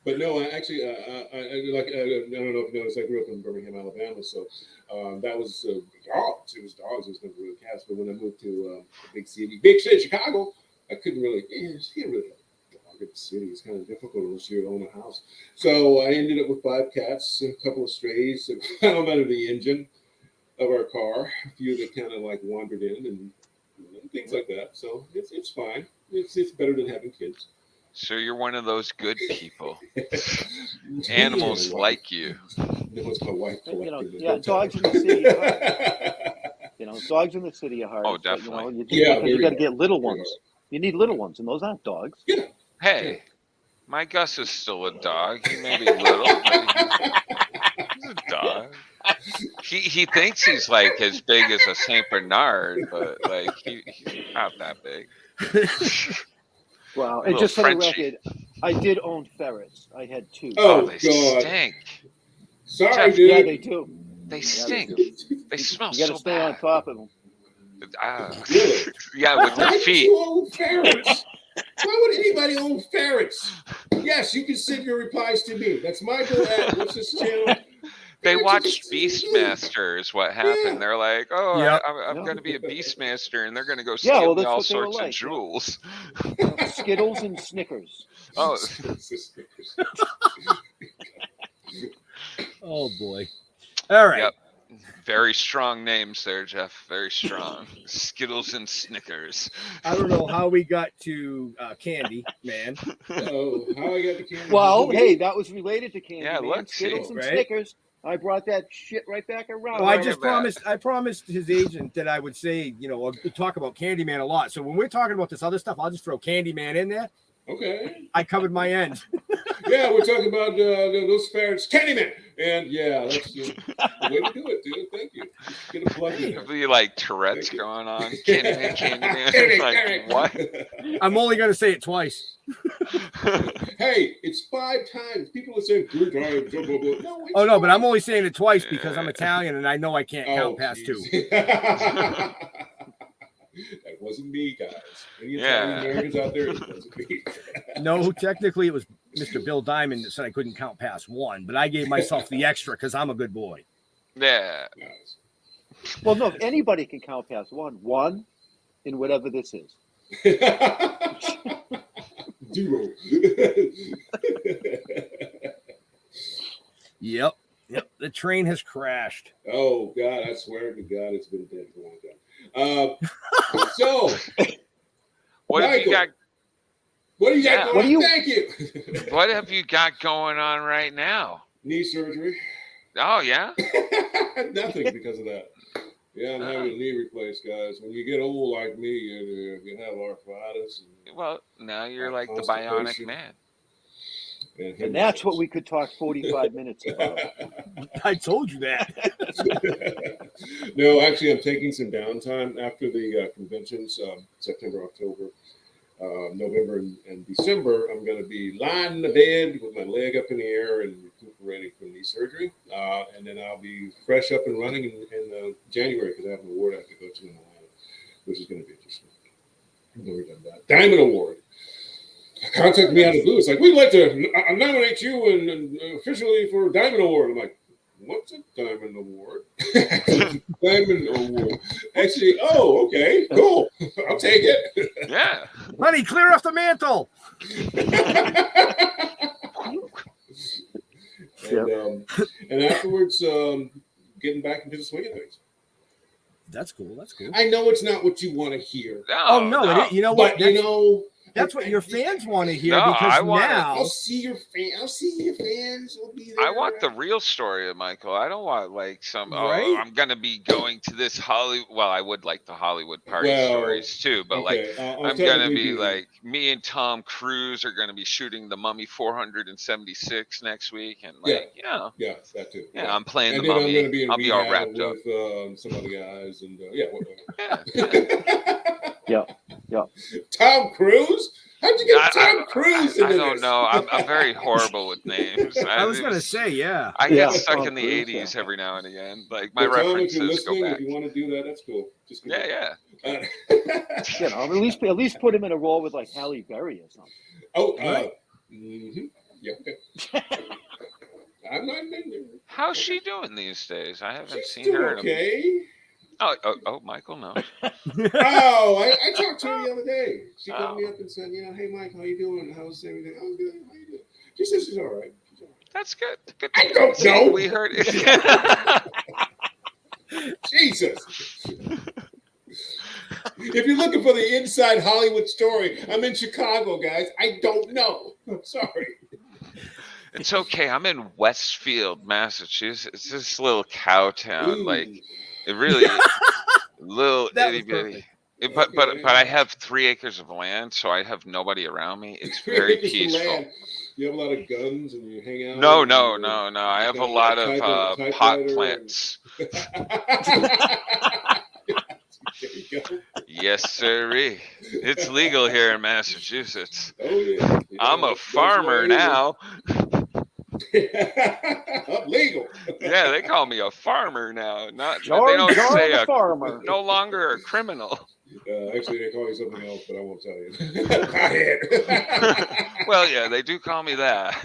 But no, I actually, I don't know if you noticed, I grew up in Birmingham, Alabama, so that was dogs. It was dogs. It was never really cats. But when I moved to a big city, Chicago, I couldn't really, you can't really have a dog in the city. It's kind of difficult unless you own a house. So I ended up with 5 cats, a couple of strays, and found them under the engine of our car. A few that kind of like wandered in and things like that. So it's fine. It's better than having kids. so you're one of those good people. Animals like you. That was my wife. Yeah, dogs in the city are hard. Dogs in the city are hard. Oh, but, definitely. you got to get little ones. You need little ones, and those aren't dogs. Yeah. Hey, my Gus is still a dog. He may be little, but he's a dog. He thinks he's like as big as a Saint Bernard, but like he's not that big. Wow. A And little just for the Frenchie. record, I did own ferrets. I had 2. Oh, they God. stink. Sorry, Jeff, dude. Yeah, they do. They stink. They smell You got so to stay on bad. top of them. Really? Yeah, with their Why would feet. you own ferrets? Why would anybody own ferrets? Yes, you can send your replies to me. That's Michael at what's this channel? They Ferrets watched are just- Beastmaster is what happened. Yeah. They're like, oh, Yep. I'm Yeah. going to be a Beastmaster, and they're going to go Yeah, steal well, me that's all what they were sorts of like, yeah. jewels. Skittles and Snickers. Oh, Oh, boy. All right. yep. Very strong names there, Jeff. Very strong. Skittles and Snickers. I don't know how we got to Candy, man. Oh, how I got the camera? Well, hey, that was related to Candyman. Yeah, look, Skittles see, and right? Snickers. I brought that shit right back around. Well, I Look just at that. promised his agent that I would say, we'll talk about Candyman a lot. So when we're talking about this other stuff, I'll just throw Candyman in there. Okay. I covered my end. Yeah, we're talking about those ferrets, Candyman, and yeah, that's the way to do it, dude. Thank you. Get a plug in It'll there. be like Tourette's Thank you. going on. Candyman, Candyman. Candyman, Like, Candyman. what? I'm only going to say it twice. Hey, it's 5 times. People are saying 3 times. Blah, blah, blah. No, it's Oh, no, but I'm 5. only saying it twice because I'm Italian and I know I can't count past 2. jeez. That wasn't me, guys. Any Yeah. Italian Americans out there? It wasn't me. No, technically it was Mr. Bill Diamond that said I couldn't count past 1, but I gave myself the extra because I'm a good boy. Yeah. Nice. Well, no, anybody can count past 1. 1, in whatever this is. Zero. Yep. The train has crashed. Oh God, I swear to God, it's been dead for a long time. So, what have you got? What do you got going on? Thank you. What have you got going on right now? Knee surgery. Oh yeah. Nothing because of that. Yeah, I'm having a knee replaced, guys. When you get old like me, you have arthritis. Well, now you're like the bionic man. And that's what we could talk 45 minutes about. I told you that. No, actually, I'm taking some downtime after the conventions, September, October, November, and December. I'm going to be lying in the bed with my leg up in the air and recuperating from knee surgery. And then I'll be fresh up and running in January because I have an award I have to go to in Atlanta, which is going to be interesting. I've never done that. Diamond Award. Contact me out of the blue. It's like, we'd like to nominate you and officially for Diamond Award. I'm like, what's a Diamond Award? Diamond Award. Actually, oh, okay, cool. I'll take it. Yeah. Honey, clear off the mantle. And afterwards, getting back into the swing of things. That's cool. I know it's not what you want to hear. No. You know what? But that's what your fans want to hear No, because I'll see your fans. Will be there. I want the real story of Michael. I don't want like some. Right? Oh, I'm gonna be going to this Hollywood. Well, I would like the Hollywood party stories too, but okay, I'm gonna be like me and Tom Cruise are gonna be shooting the Mummy 476 next week, and yeah, that too. Yeah, I'm playing and the Mummy. I'm gonna be in I'll be all wrapped with, up. Some other guys, and Yeah. Tom Cruise? How'd you get Tom Cruise into I don't this? know. I'm very horrible with names. I was going to say, yeah. I get stuck in the 80s every now and again. Like my Tom, references if you're listening, go back. if you want to do that, that's cool. Just Yeah. At least put him in a role with like Halle Berry or something. Oh, right. Yeah, okay. I'm not in there. How's she doing these days? I haven't She's seen her. okay. Oh, Michael knows. I talked to her the other day. She called me up and said, hey, Mike, how you doing? How's everything? I'm good. How you doing? She says she's all right. That's good. I don't know. We heard it. Jesus. If you're looking for the inside Hollywood story, I'm in Chicago, guys. I don't know. I'm sorry. It's okay. I'm in Westfield, Massachusetts. It's this little cow town. Ooh. Like, it really little itty bitty. But I have 3 acres of land, so I have nobody around me. It's very peaceful. You have a lot of guns and you hang out. No. I have a lot of pot plants. Yes, sirree. It's legal here in Massachusetts. Oh yeah. I'm a farmer now. Legal. Yeah, they call me a farmer now. Not George, they don't say a farmer. No longer a criminal. Actually, they call you something else, but I won't tell you. Well, yeah, they do call me that.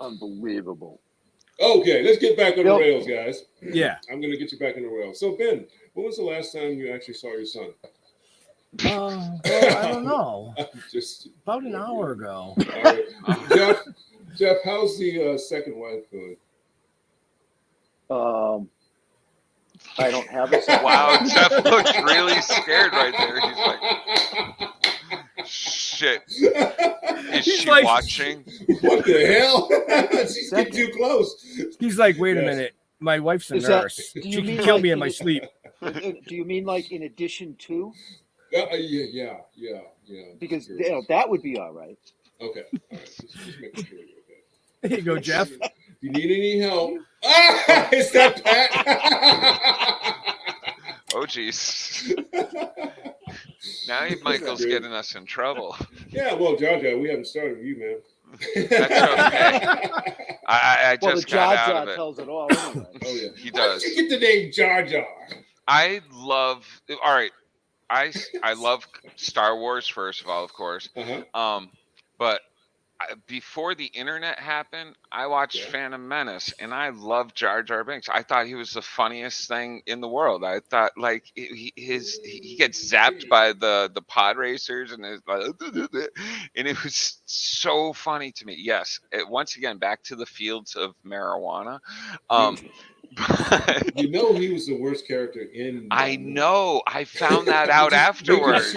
Unbelievable. Okay, let's get back on the rails, guys. Yeah. I'm going to get you back on the rails. So, Ben, when was the last time you actually saw your son? Well, I don't know. Just about an hour ago. All right. Jeff, how's the second wife doing? I don't have a second. Wow, Jeff looks really scared right there. He's like, shit. Is she like, watching? What the hell? She's getting too close. He's like, wait a minute. My wife's a nurse. She can kill me in my sleep. Do you mean like in addition to? Yeah. Because that would be all right. Okay. All right. Just making sure you're okay. There you go, Jeff. If you need any help. Is that Pat? Oh, jeez. Now Michael's getting us in trouble. Yeah, well, Jaja, we haven't started with you, man. That's okay. I just got out of it. Tells it all anyway. Oh, yeah. He does. How did you get the name Jar Jar? I love. All right. I love Star Wars, first of all, of course. Uh-huh. But before the internet happened, I watched Phantom Menace, and I loved Jar Jar Binks. I thought he was the funniest thing in the world. I thought like he gets zapped by the pod racers, and and it was so funny to me. Yes, once again back to the fields of marijuana. You know he was the worst character in. I know. I found that out afterwards.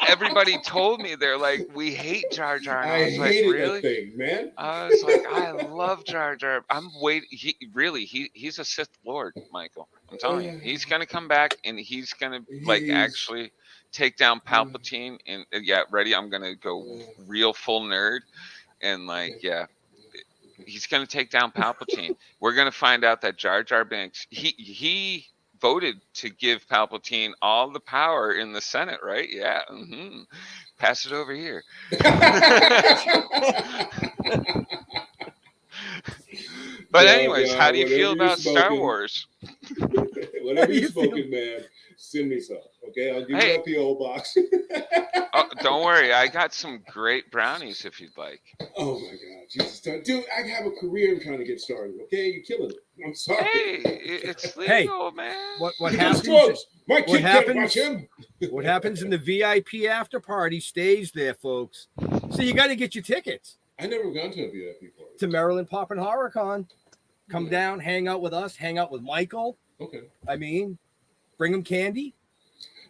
Everybody told me, they're like, we hate Jar Jar. And I was like, really? That thing, man. I was like, I love Jar Jar. I'm waiting. He's a Sith Lord, Michael. I'm telling you, he's gonna come back and he's gonna actually take down Palpatine. And ready? I'm gonna go real full nerd and he's going to take down Palpatine. We're going to find out that Jar Jar Binks, he voted to give Palpatine all the power in the Senate, right? Yeah. Mm-hmm. Pass it over here. But anyways, how do you feel about Star Wars? Whatever you're smoking, man, send me some. Okay, I'll give you a PO box. Don't worry, I got some great brownies if you'd like. Oh my God, Jesus, dude! I have a career in trying to get started. Okay, you're killing it. I'm sorry. Hey, it's legal, man. What happens? My kid can't watch him. What happens in the VIP after party stays there, folks. So you got to get your tickets. I never gone to a VIP party. To Maryland Poppin' Horror Con. Come down, hang out with us, hang out with Michael. Okay. I mean, bring him candy.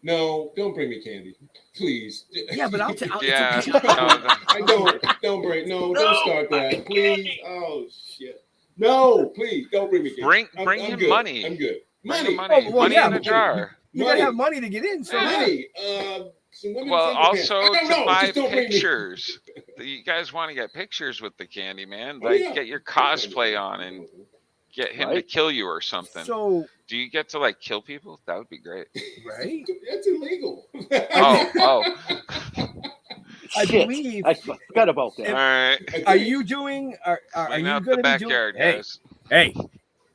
No, don't bring me candy, please. Yeah, but I'll tell. Don't bring. No, don't start that, please. Oh shit. No, please don't bring me candy. Bring him good. Money. I'm good. Money in a jar. You gotta have money to get in. So money. Also to buy pictures. You guys want to get pictures with the Candyman? Get your cosplay on and get him to kill you or something. So, do you get to kill people? That would be great. Right? That's illegal. I believe. I forgot about that. All right. Are you doing? Are you going to be backyard, doing? Guys. Hey,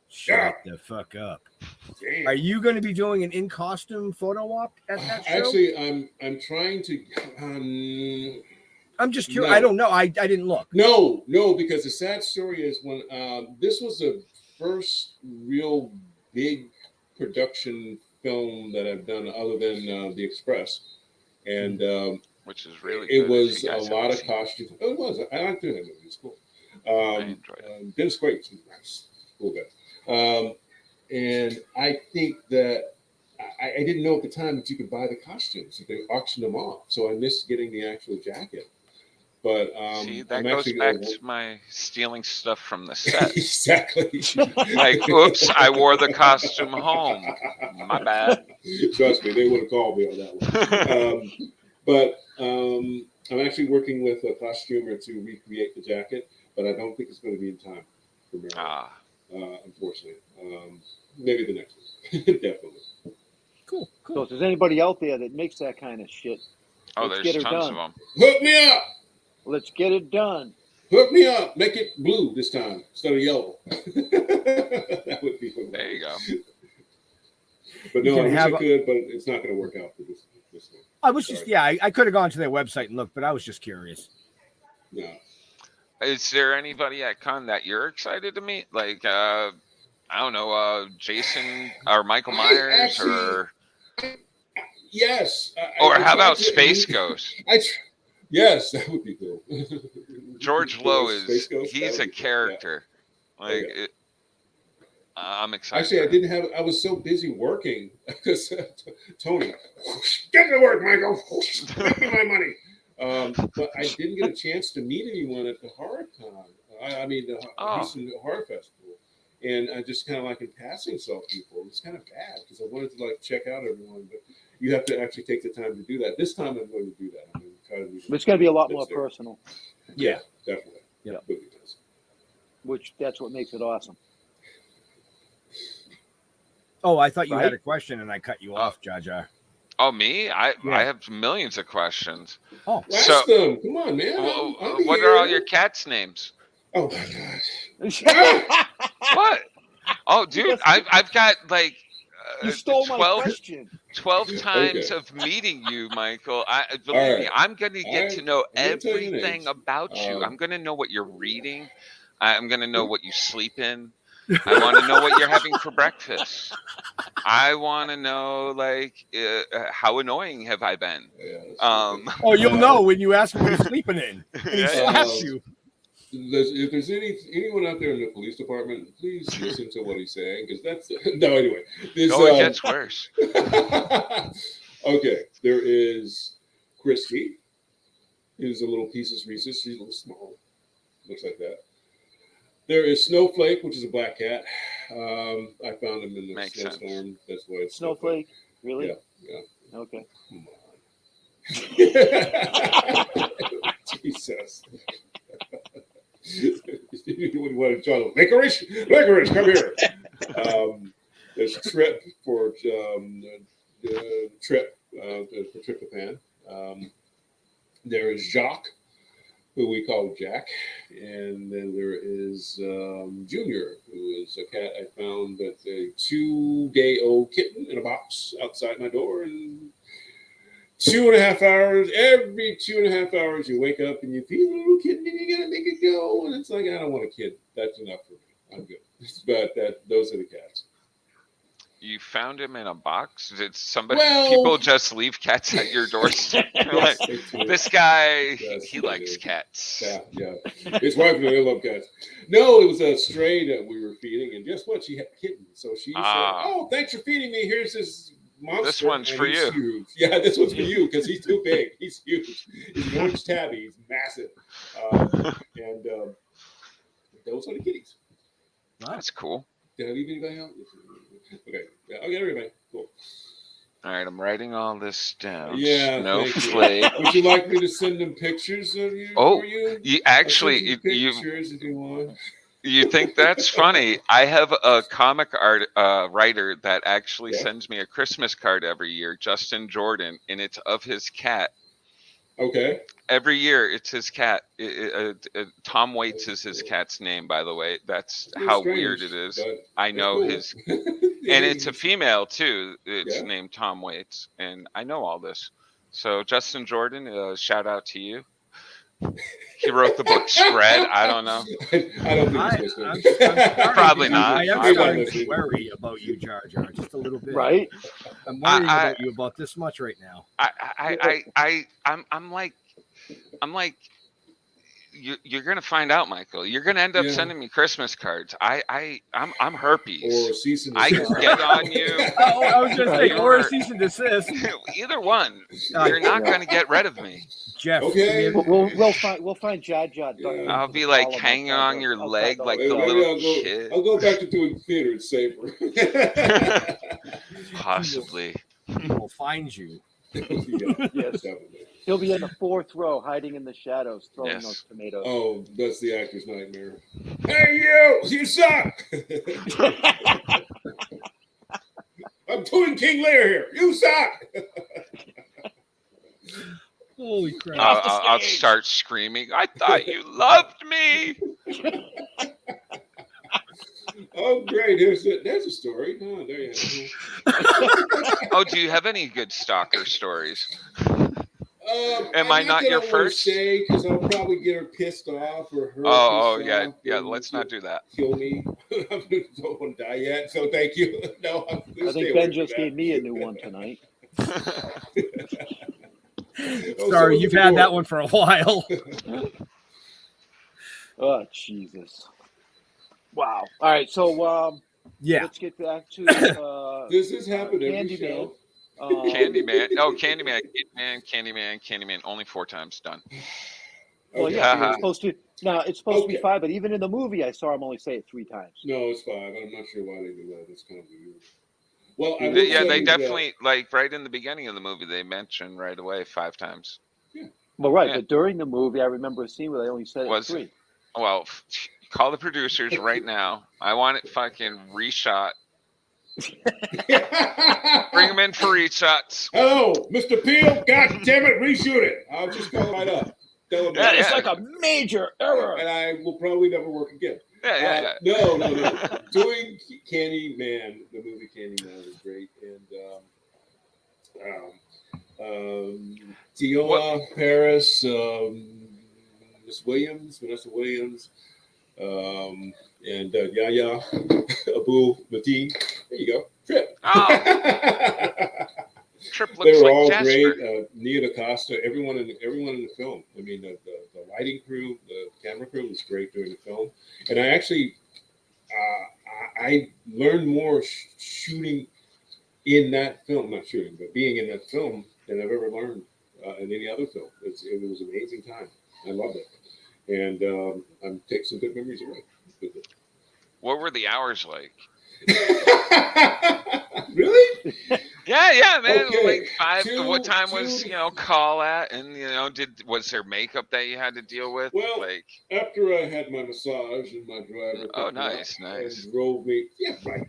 shut the fuck up. Damn. Are you going to be doing an in costume photo op at that show? Actually, I'm trying to. I'm just curious. No. I don't know. I didn't look. No, because the sad story is when this was the first real big production film that I've done other than The Express, and which is really it was a lot of costumes. It was. I liked doing that movie. It's cool. I enjoyed it. Dennis Quaid, nice, cool guy. And I think that I didn't know at the time that you could buy the costumes. They auctioned them off, so I missed getting the actual jacket. But see, that goes back to my stealing stuff from the set. Exactly. Oops, I wore the costume home. My bad. Trust me, they would have called me on that one. But I'm actually working with a costumer to recreate the jacket, but I don't think it's going to be in time for Maryland. Unfortunately. Maybe the next one. Definitely. Cool. So if there's anybody out there that makes that kind of shit, there's tons of them. Hook me up. Let's get it done. Hook me up. Make it blue this time instead of yellow. That would be cool. There you go. But no, I wish I could, but it's not going to work out for this one. I was I could have gone to their website and looked, but I was just curious. Yeah. Is there anybody at con that you're excited to meet? I don't know, Jason or Michael Myers Yes. Or how about Space Ghost? Yes, that would be cool. George Lowe he's a character. Yeah. I'm excited. Actually, I was so busy working because Tony, get to work, Michael. Give me my money. But I didn't get a chance to meet anyone at the Horror Con. The Houston Horror Festival. And I just kind of in passing saw people. It's kind of bad because I wanted to check out everyone, but you have to actually take the time to do that. This time I'm going to do that. But it's going to be a lot more personal. Yeah, definitely. Yeah. Which that's what makes it awesome. Oh, I thought you had a question and I cut you off, Jaja. Oh, me? I have millions of questions. Oh, ask them. Come on, man. What are all your cats' names? Oh my God. What? Oh, dude, I've got You stole my 12 question. 12 times Okay. of meeting you, Michael. Believe me, right. I'm going to get to know I'm gonna tell you everything names. about you. I'm going to know what you're reading. I'm going to know what you sleep in. I want to know what you're having for breakfast. I want to know, like, how annoying have I been? Yeah, that's Oh, you'll know when you ask him what he's sleeping in, and he Yeah, slaps you. If there's anyone out there in the police department, please listen to what he's saying, because that's no. Anyway, it gets worse. Okay, there is Christy. Is a little piece of Reese's. She's a little small. Looks like that. There is Snowflake, which is a black cat. I found him in the Makes snowstorm. That's why it's Snowflake? Really? Yeah. Okay. Come on. Jesus. You want to try to licorice? Licorice, come here. There's Trip for tryptophan. There is Jacques, who we call Jack, and then there is Junior, who is a cat I found that's a 2-day-old kitten in a box outside my door, and 2.5 hours, every 2.5 hours, you wake up and you feed a little kitten and you gotta make it go. And it's like, I don't want a kid. That's enough for me. I'm good. But those are the cats. You found him in a box? Did people just leave cats at your doorstep? Like, this guy, he likes cats. Yeah. His wife and I love cats. No, it was a stray that we were feeding, and guess what? She had kittens. So she said, "Oh, thanks for feeding me. Here's this monster. This one's for you." Huge. Yeah, this one's for you because he's too big. He's huge. He's an orange tabby. He's massive. And those are the kitties. That's cool. Did I leave anybody out? Okay. Yeah, I'll get everybody. Cool. All right, I'm writing all this down. Yeah. Snowflake. Would you like me to send them pictures of you? Oh, for you? you actually, pictures if you want. You think that's funny? I have a comic art writer that actually sends me a Christmas card every year, Justin Jordan, and it's of his cat. Okay. Every year, it's his cat. Tom Waits is his cat's name, by the way. That's how weird it is. I know cool. his, and it's a female too. It's named Tom Waits, and I know all this. So Justin Jordan, shout out to you. He wrote the book Spread. I don't know. I don't think I'm probably not. I am starting to worry about you, Jar Jar, just a little bit. Right? I'm worrying about you about this much right now. I'm like, you're gonna find out, Michael. You're gonna end up sending me Christmas cards. I'm herpes. Or cease and I desist. can get on you. I was just saying, or a cease and desist. Either one. You're not gonna get rid of me. Jeff. Okay. We'll find Jad. I'll be like hanging on your leg like the little kid. I'll go back to doing theater. It's safer. Possibly. We'll find you. Yes. He'll be in the 4th row, hiding in the shadows, throwing those tomatoes. Oh, that's the actor's nightmare. Hey, you suck! I'm doing King Lear here. You suck! Holy crap. I'll start screaming, I thought you loved me! Oh, great. There's a story. Oh, there you have it. Oh, do you have any good stalker stories? Am I not your first? Because I'll probably get her pissed off or her. Yeah. Let's not do that. Kill me. I don't want to die yet, so thank you. No, I think Ben just gave me a new one tonight. Sorry, you've had that one for a while. Oh, Jesus. Wow. All right, so let's get back to this has happened every Candyman. show. Candyman. Oh, Candyman. Only 4 times done. Well, yeah, it's supposed to be 5, but even in the movie, I saw him only say it 3 times. No, it's 5. I'm not sure why they do that. It's kind of weird. Well, they definitely like right in the beginning of the movie they mentioned right away 5 times. Yeah. Well, right, but during the movie, I remember a scene where they only said it 3. Well, call the producers right now. I want it fucking reshot. Bring them in for reshots. Hello, Mr. Peel. God damn it, reshoot it. I'll just go right up. Tell him That is like a major error. and I will probably never work again. Yeah. No. Doing Candyman, the movie Candyman was great, and Tiola Paris, Vanessa Williams, and Yaya Abu Mateen. There you go. Trip. Oh. Trip They looks were like all Jasper. great. Nia DaCosta, everyone in the film. I mean, the lighting crew, the camera crew was great during the film. And I actually, I learned more shooting in that film, not shooting, but being in that film than I've ever learned in any other film. It was an amazing time. I loved it, and I'm taking some good memories away with it. What were the hours like? Really? Yeah, man. Okay. Like 5. What time was call at? And was there makeup that you had to deal with? Well, like after I had my massage and my driver, oh, picked me up nice. and drove me. Yeah, right.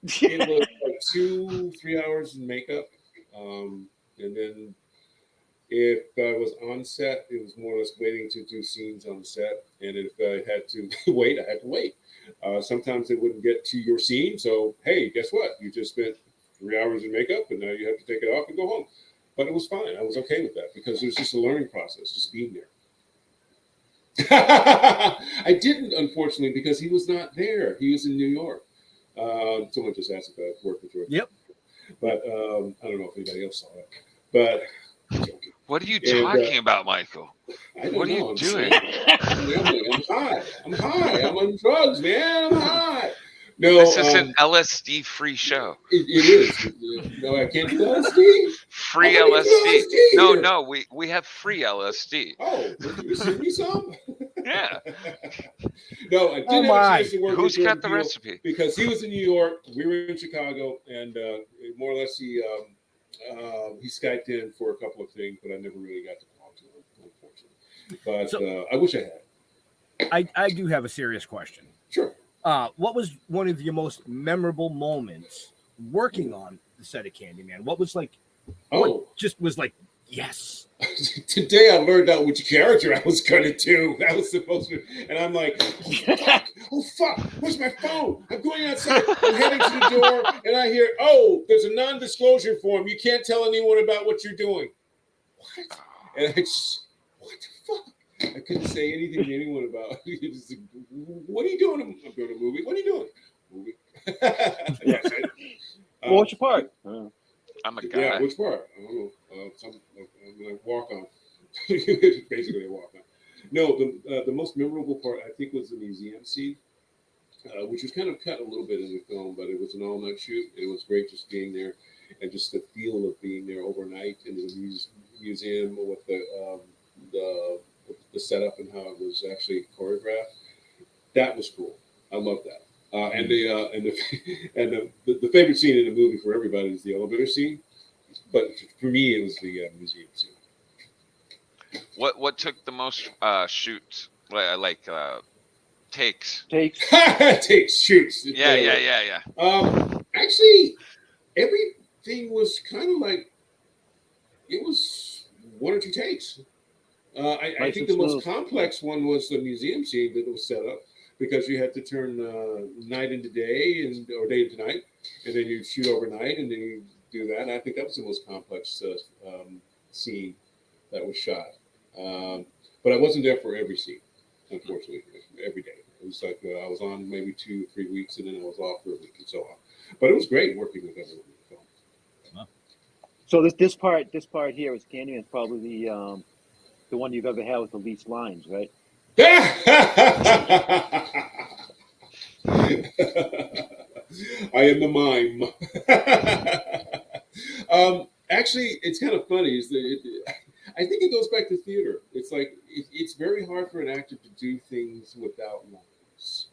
It was like 2-3 hours in makeup, and then if I was on set, it was more or less waiting to do scenes on set, and if I had to wait, I had to wait. Sometimes they wouldn't get to your scene, so hey, guess what? You just spent 3 hours in makeup, and now you have to take it off and go home. But it was fine. I was okay with that because it was just a learning process, just being there. I didn't, unfortunately, because he was not there. He was in New York. Someone just asked about work with George. Yep. But I don't know if anybody else saw it. But I'm joking. What are you talking about, Michael? I don't what know. are you doing? I'm high. I'm on drugs, man. I'm high. No, this is an LSD-free show. It is. No, I can't do LSD. Free LSD. No, we have free LSD. Oh, can you send me some? Yeah. No, I didn't have a chance to work Who's with got Jordan the Peele recipe? because he was in New York, we were in Chicago, and more or less he Skyped in for a couple of things, but I never really got to talk to him, unfortunately. But I wish I had. I do have a serious question. Sure. What was one of your most memorable moments working on the set of Candyman? What was like? What just was like? Yes. Today I learned out which character I was gonna do. That was supposed to, and I'm like, oh fuck, where's my phone? I'm going outside. I'm heading to the door, and I hear, there's a non-disclosure form. You can't tell anyone about what you're doing. What? And I just, what the fuck? I couldn't say anything to anyone about. What are you doing? I'm doing a movie. What are you doing? Movie. Yes. Well, what's your part? I'm a guy. Yeah, which part? I don't know. I'm gonna walk on. Basically, a walk on. No, the most memorable part I think was the museum scene, which was kind of cut a little bit in the film, but it was an all-night shoot. It was great just being there, and just the feel of being there overnight in the museum with the setup and how it was actually choreographed. That was cool. I love that. And the favorite scene in the movie for everybody is the elevator scene, but for me it was the museum scene. What took the most shoots takes? Takes shoots. Yeah. Actually, everything was kind of like it was 1 or 2 takes. I think the most complex one was the museum scene that was set up, because you had to turn night into day or day into night, and then you shoot overnight, and then you do that. And I think that was the most complex scene that was shot. But I wasn't there for every scene, unfortunately, every day. It was like I was on maybe 2 or 3 weeks, and then I was off for a week and so on. But it was great working with everyone in the film. Wow. So this part here is Candyman is probably the one you've ever had with the least lines, right? I am the mime. Actually, it's kind of funny. I think it goes back to theater. It's like it's very hard for an actor to do things without lines.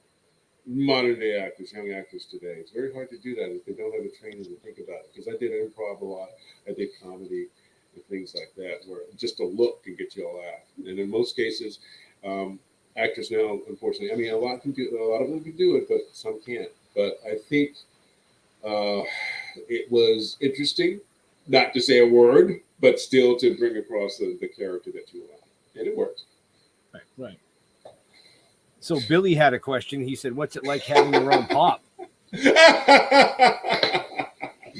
Modern day actors, young actors today, it's very hard to do that if they don't have a training to think about it. Because I did improv a lot. I did comedy and things like that, where just a look can get you a laugh. And in most cases, actors now, unfortunately, I mean, a lot of them can do it, but some can't. But I think it was interesting, not to say a word, but still to bring across the character that you want. and it worked. Right. So Billy had a question. He said, "What's it like having your own pop?"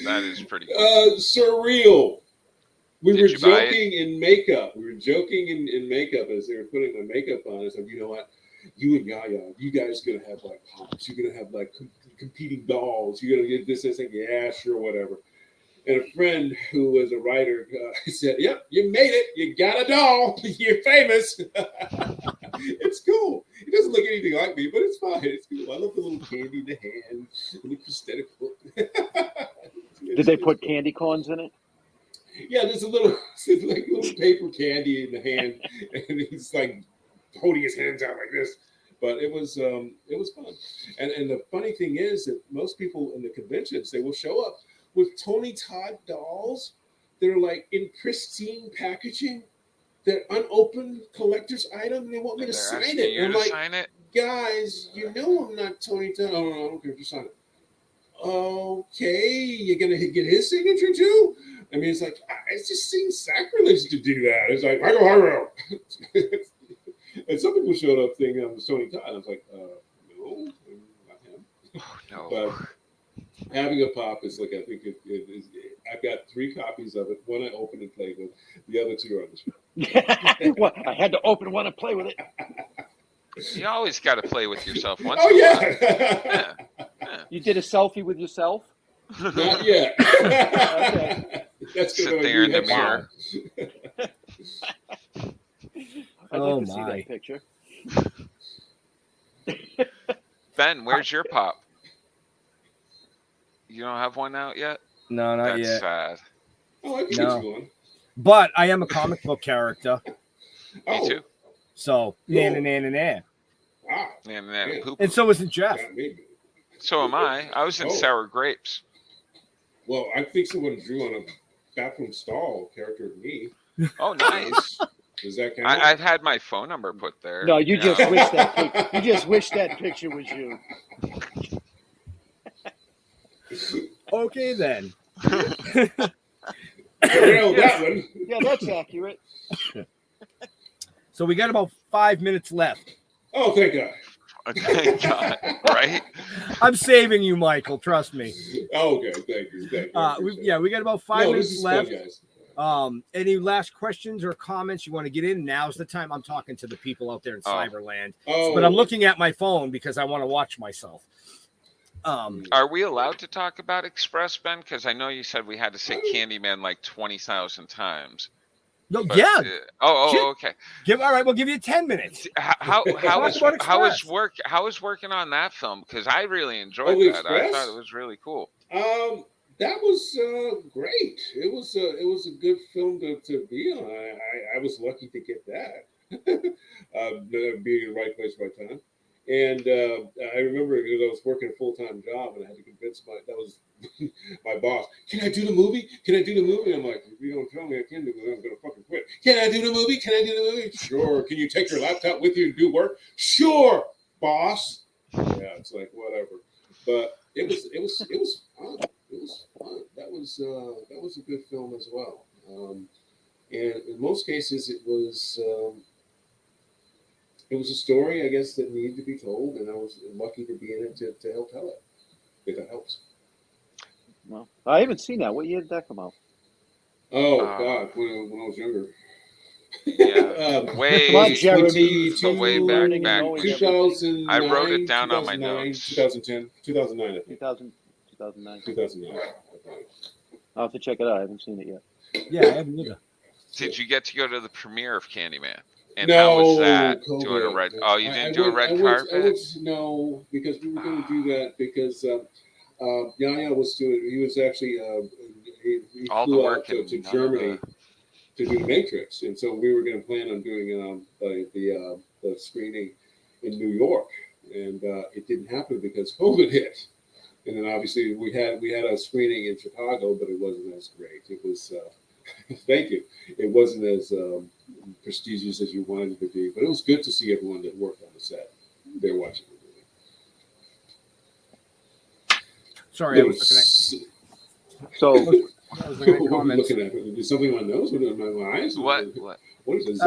That is pretty cool. Surreal. We Did were you buy it? joking in makeup. We were joking in makeup as they were putting the makeup on. I said, you know what? You and Yaya, you guys gonna have like pops. You're gonna have like competing dolls. You're gonna get this. I said, yeah, sure, whatever. And a friend who was a writer said, "Yep, you made it. You got a doll. You're famous." It's cool. It doesn't look anything like me, but it's fine. It's cool. I love the little candy in the hand and the prosthetic foot. Did they put candy corns in it? Yeah, there's like little paper candy in the hand, and he's like holding his hands out like this. But it was fun. And the funny thing is that most people in the conventions, they will show up with Tony Todd dolls. They're like in pristine packaging. They're unopened collector's item. And they want me to sign it. You I'm to like, sign it? guys, you know I'm not Tony Todd. Oh, no, I don't care if you sign it. Okay, you're gonna get his signature too? I mean, it's like it just seems sacrilege to do that. It's like Michael Hargrove. And some people showed up thinking I was Tony Todd. I was like, no, not him. Oh, no. But having a pop is like, I think it is. I've got 3 copies of it. One I opened and played with. The other 2 are on the shelf. Well, I had to open one and play with it. You always got to play with yourself once. Oh, in a yeah. while. You did a selfie with yourself? Not yet. Okay. That's Sit there in the mirror. I'd like to see that picture. Ben, where's your pop? You don't have one out yet? No, not That's yet. sad. Oh, I can get you one. But I am a comic book character. Me too. So, Cool. na. Wow. And poop. And so isn't Jeff. Got me. So am I. I was in Oh. Sour Grapes. Well, I think someone drew on a bathroom stall character of me. Oh, nice. Does that count? I've had my phone number put there. No, you just wish that you just wish that picture was you. Okay, then. That one. Yeah, that's accurate. So we got about 5 minutes left. Oh, thank God. Thank God, right? I'm saving you, Michael. Trust me. Oh, okay, thank you. Thank you. We got about 5 No, minutes this is left. fun, guys. Any last questions or comments you want to get in? Now's the time. I'm talking to the people out there in Cyberland, but I'm looking at my phone because I want to watch myself. Are we allowed to talk about Express, Ben? Because I know you said we had to say Candyman like 20,000 times. No, But, yeah. Okay. All right, we'll give you 10 minutes. How Talk about Express. How is working on that film? Because I really enjoyed The that. I Express? thought it was really cool. That was great. It was a good film to be on. I was lucky to get that. Being in the right place, right time. And I remember because I was working a full-time job and I had to convince my boss, can I do the movie? Can I do the movie? I'm like, if you don't tell me I can do it, I'm going to fucking quit. Can I do the movie? Can I do the movie? Sure. Can you take your laptop with you and do work? Sure, boss. Yeah, it's like, whatever. But it was fun. It was fun. That was a good film as well. And in most cases, it was a story, I guess, that needed to be told, and I was lucky to be in it to help tell it, if that helps. Well, I haven't seen that. What year did that come out? Oh, God, when I was younger. Yeah, way, Come on, Jeremy. way Learning back. and knowing 2009, I wrote it down on my notes. 2010, 2009, I think. 2009. 2009. I'll have to check it out. I haven't seen it yet. Yeah, I haven't either. Did you get to go to the premiere of Candyman? And No, how was that? COVID. Doing a red? Oh, you didn't do a red I carpet? was, no, because we were going to do that because Yaya was doing. He was actually he All the flew work out to and none of Germany to do the Matrix, and so we were going to plan on doing the screening in New York, and it didn't happen because COVID hit. And then obviously we had a screening in Chicago, but it wasn't as great. It was thank you. It wasn't as prestigious as you wanted it to be, but it was good to see everyone that worked on the set. They're watching the movie. Sorry, I was looking at. So That was the right What are we comments. looking at? Is something on my nose? What are my eyes? What? What is this?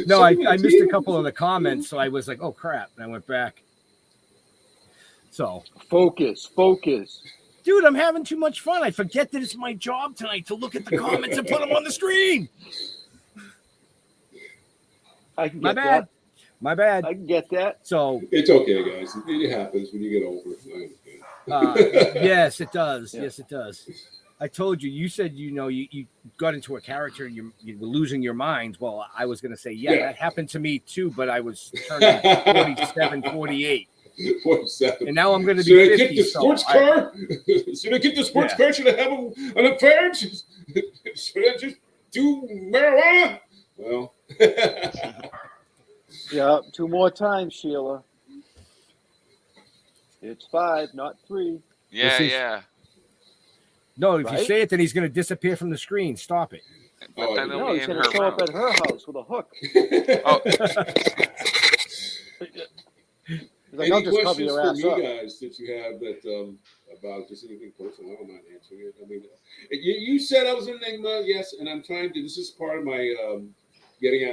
No, I missed a couple of the comments, so I was like, oh crap, and I went back. So Focus. dude, I'm having too much fun. I forget that it's my job tonight to look at the comments and put them on the screen. I can My get bad. that. My bad. I can get that. So It's okay, guys. It happens when you get older. I understand. yes, it does. Yeah. Yes, it does. I told you. You said you got into a character and you were losing your mind. Well, I was going to say Yeah. that happened to me too, but I was turning 47, 48. 47. And now I'm going to be Should I 50. get the sports car? Should I get the sports car? Should I have an affair? Should I just do marijuana? Well, Yeah, 2 more times, Sheila. It's 5, not 3. Yeah, This is- yeah. No, if you Right? say it, then he's going to disappear from the screen. Stop it. But then No, it'll be he's in gonna her show room. up at her house with a hook. Oh, He's like, I'll any just cover questions your for ass me, up. guys, that you have that about just anything personal? I'm not answering it. I mean, you said I was an enigma, yes, and I'm trying to. This is part of my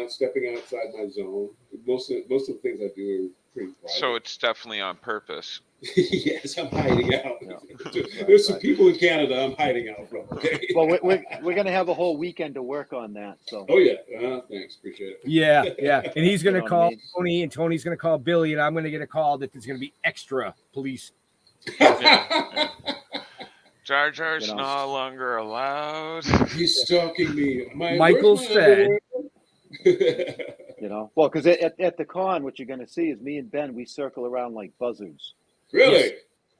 stepping outside my zone. Most of the things I do are pretty private. so it's definitely on purpose. Yes, I'm hiding out. Yeah. There's some people in Canada I'm hiding out from. Okay. Well, we're gonna have a whole weekend to work on that. So Oh yeah, thanks, appreciate it. Yeah, yeah. And he's going to You know what I call mean? Tony, and Tony's going to call Billy, and I'm going to get a call that there's going to be extra police. Jar Jar's You know. no longer allowed. He's stalking me. Michael where's my said- underwear? you know, well, because at the con, what you're gonna see is me and Ben. We circle around like buzzards. Really?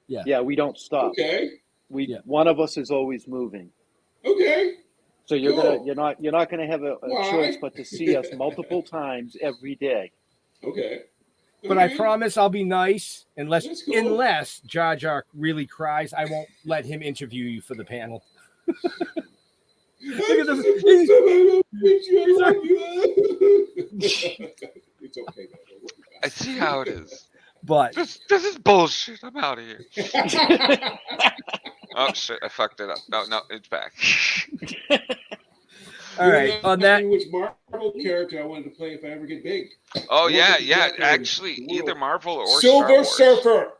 Yeah, we don't stop. Okay. One of us is always moving. Okay. So you're Cool. you're not gonna have a Why? choice but to see us multiple times every day. Okay. But I promise I'll be nice unless That's cool. unless Jar Jar really cries. I won't let him interview you for the panel. Look at this. It's okay, man. Don't worry I see how it is. But This is bullshit. I'm out of here. Oh shit! I fucked it up. No, it's back. all right, on that. Which Marvel character I wanted to play if I ever get big? Oh What yeah, was yeah. exactly Actually, the either little Marvel or Star Silver Wars. Surfer.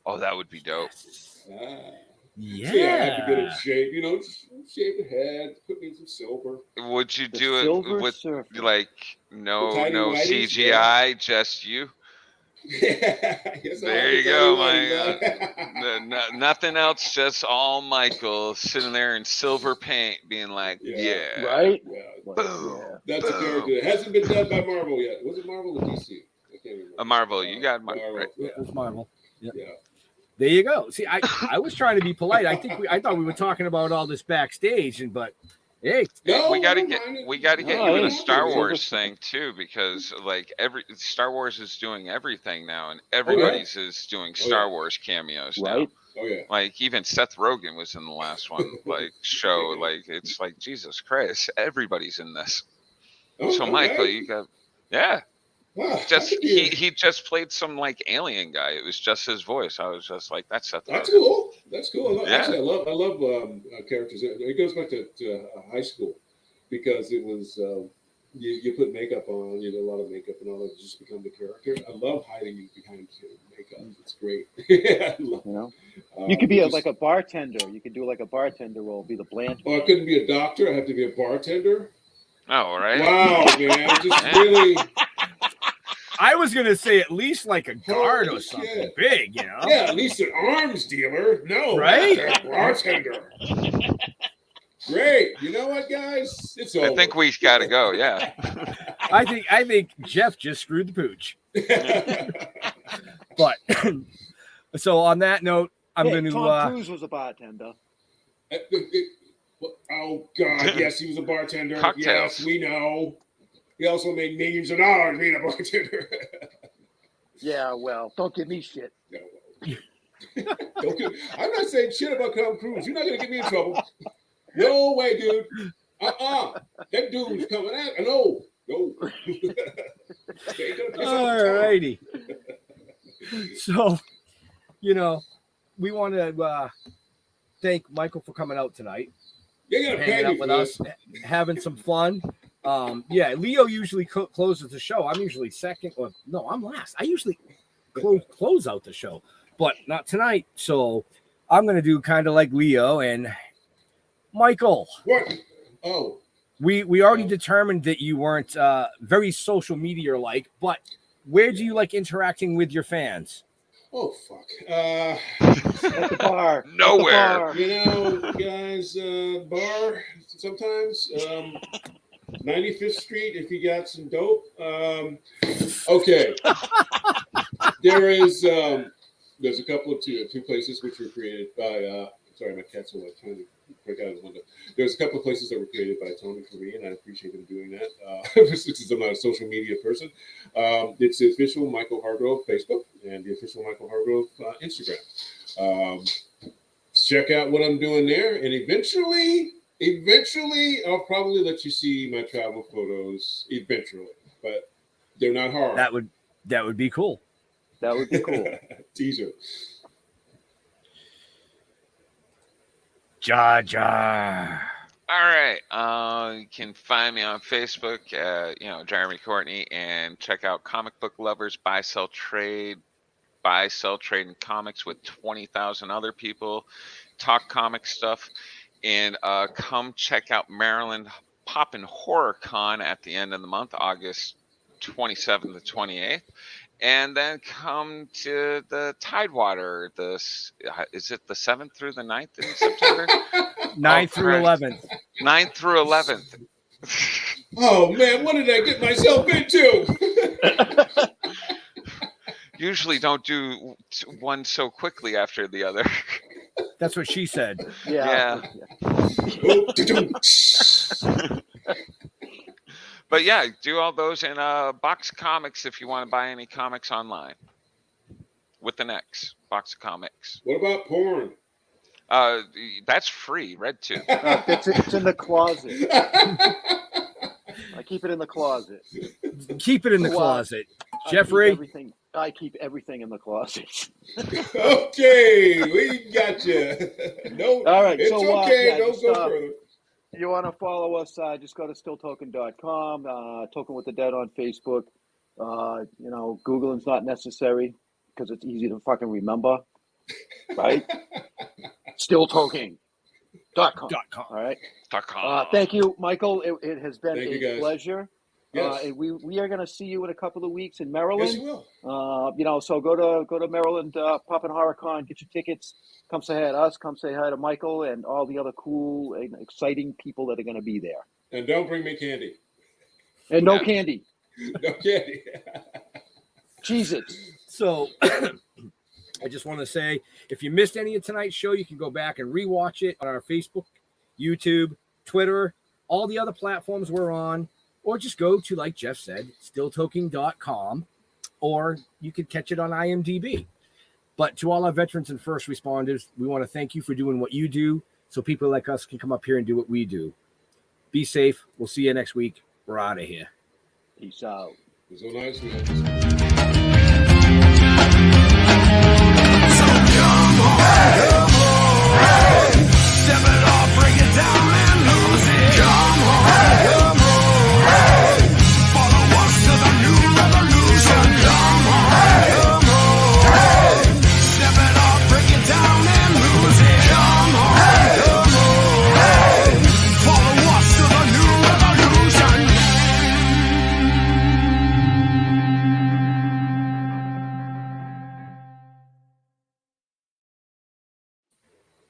Oh, that would be dope. Yeah. Yeah, I'd be good at shape. Just shave the head, put me in some silver. Would you The do Silver it with Surfer. like The no tiny whities, CGI, just you? Yes, There you go, my nothing else, just all Michael sitting there in silver paint, being like, yeah. Right? Yeah, Boom. that's a character. It hasn't been done by Marvel yet. Was it Marvel or DC? I can't remember. A Marvel, you got Marvel. right. Yeah, it's Marvel. Yeah. Yeah. There you go. See, I was trying to be polite. I thought we were talking about all this backstage, but hey, No, we gotta never get mind it. we gotta get No, you in hey. a Star Silver- Wars thing too, because like Star Wars is doing everything now, and everybody's is doing Star Wars cameos now. Right? Oh yeah. Like even Seth Rogen was in the last one, like show. Like it's like Jesus Christ, everybody's in this. Oh, So okay. Michael, you got Wow, just that could be he just played some like alien guy. It was just his voice. I was just like, that's Seth That's Rogen. cool. That's cool. Yeah. Actually, I love characters. It goes back to high school because it was you put makeup on, you did a lot of makeup and all that, just become the character. I love hiding behind makeup. It's great. I love, You know, you could be just- like a bartender. You could do like a bartender role, be the bland. Oh, I couldn't be a doctor. I have to be a bartender. Oh, right. Wow, man! Just really. I was gonna say at least like a guard Holy or something shit. big, Yeah, at least an arms dealer. No, Right? a bartender. Great. You know what, guys? It's over. I think we gotta go. Yeah. I think Jeff just screwed the pooch. But so on that note, I'm Hey, going to. Tom Cruise was a bartender. Oh God! Yes, he was a bartender. Cocktails. Yes, we know. He also made millions of dollars being a bartender. Yeah, well, don't give me shit. I'm not saying shit about Tom Cruise. You're not gonna get me in trouble. No way, dude. That dude's coming at. No. All righty. So, we want to thank Michael for coming out tonight. You're gonna hanging pay out me with for us, having some fun. Yeah, Leo usually closes the show. I'm usually second, or no, I'm last. I usually close out the show, but not tonight. So I'm gonna do kind of like Leo and Michael. What? Oh, we already determined that you weren't very social media like, but where do you like interacting with your fans? Oh fuck. At the bar. Nowhere. At the bar. You know, guys, bar sometimes. 95th Street if you got some dope. Okay. There's a couple of two places which were created by sorry, my cat's trying to break out of his window. There's a couple of places that were created by Tony for me, and I appreciate him doing that. Since I'm not a social media person. It's the official Michael Hargrove Facebook and the official Michael Hargrove Instagram. Check out what I'm doing there, and eventually I'll probably let you see my travel photos eventually, but they're not hard. That would be cool. That would be cool. Teaser. Jar Jar. All right. You can find me on Facebook, Jeremy Courtney, and check out Comic Book Lovers Buy, Sell, Trade in Comics with 20,000 other people. Talk comic stuff. And come check out Maryland Poppin' Horror Con at the end of the month, August 27th to 28th. And then come to the Tidewater. Is it the 7th through the 9th in September? 9th through 11th. 9th through 11th. Oh, man, what did I get myself into? Usually don't do one so quickly after the other. That's what she said. Yeah. But yeah, do all those in Box Comics if you want to buy any comics online. With an X, Box of Comics. What about porn? That's free. RedTube. It's in the closet. I keep it in the closet. Keep it in the closet, Jeffrey. I keep everything in the closet. Okay, we got you. No, all right. It's so, okay. Don't go further. You want to follow us? Just go to stilltoking.com. Token with the Dead on Facebook. Googling's not necessary because it's easy to fucking remember, right? Stilltoking.com. All right. Thank you, Michael. It has been a pleasure. Yes. And we are going to see you in a couple of weeks in Maryland. Yes, you will. So go to Maryland Poppin' Horror Con, get your tickets. Come say hi to us. Come say hi to Michael and all the other cool and exciting people that are going to be there. And don't bring me candy. And no candy. No candy. Jesus. So I just want to say, if you missed any of tonight's show, you can go back and rewatch it on our Facebook, YouTube, Twitter, all the other platforms we're on. Or just go to, like Jeff said, stilltoking.com, or you could catch it on IMDb. But to all our veterans and first responders, we want to thank you for doing what you do so people like us can come up here and do what we do. Be safe. We'll see you next week. We're out of here. Peace out. It's so nice, man. Step it off, break it down and lose it. Come on. Follow us to the new revolution. Come on. Step it off, break it down and lose it. Come on. Follow us to the new revolution.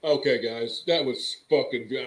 Okay, guys, that was fucking good.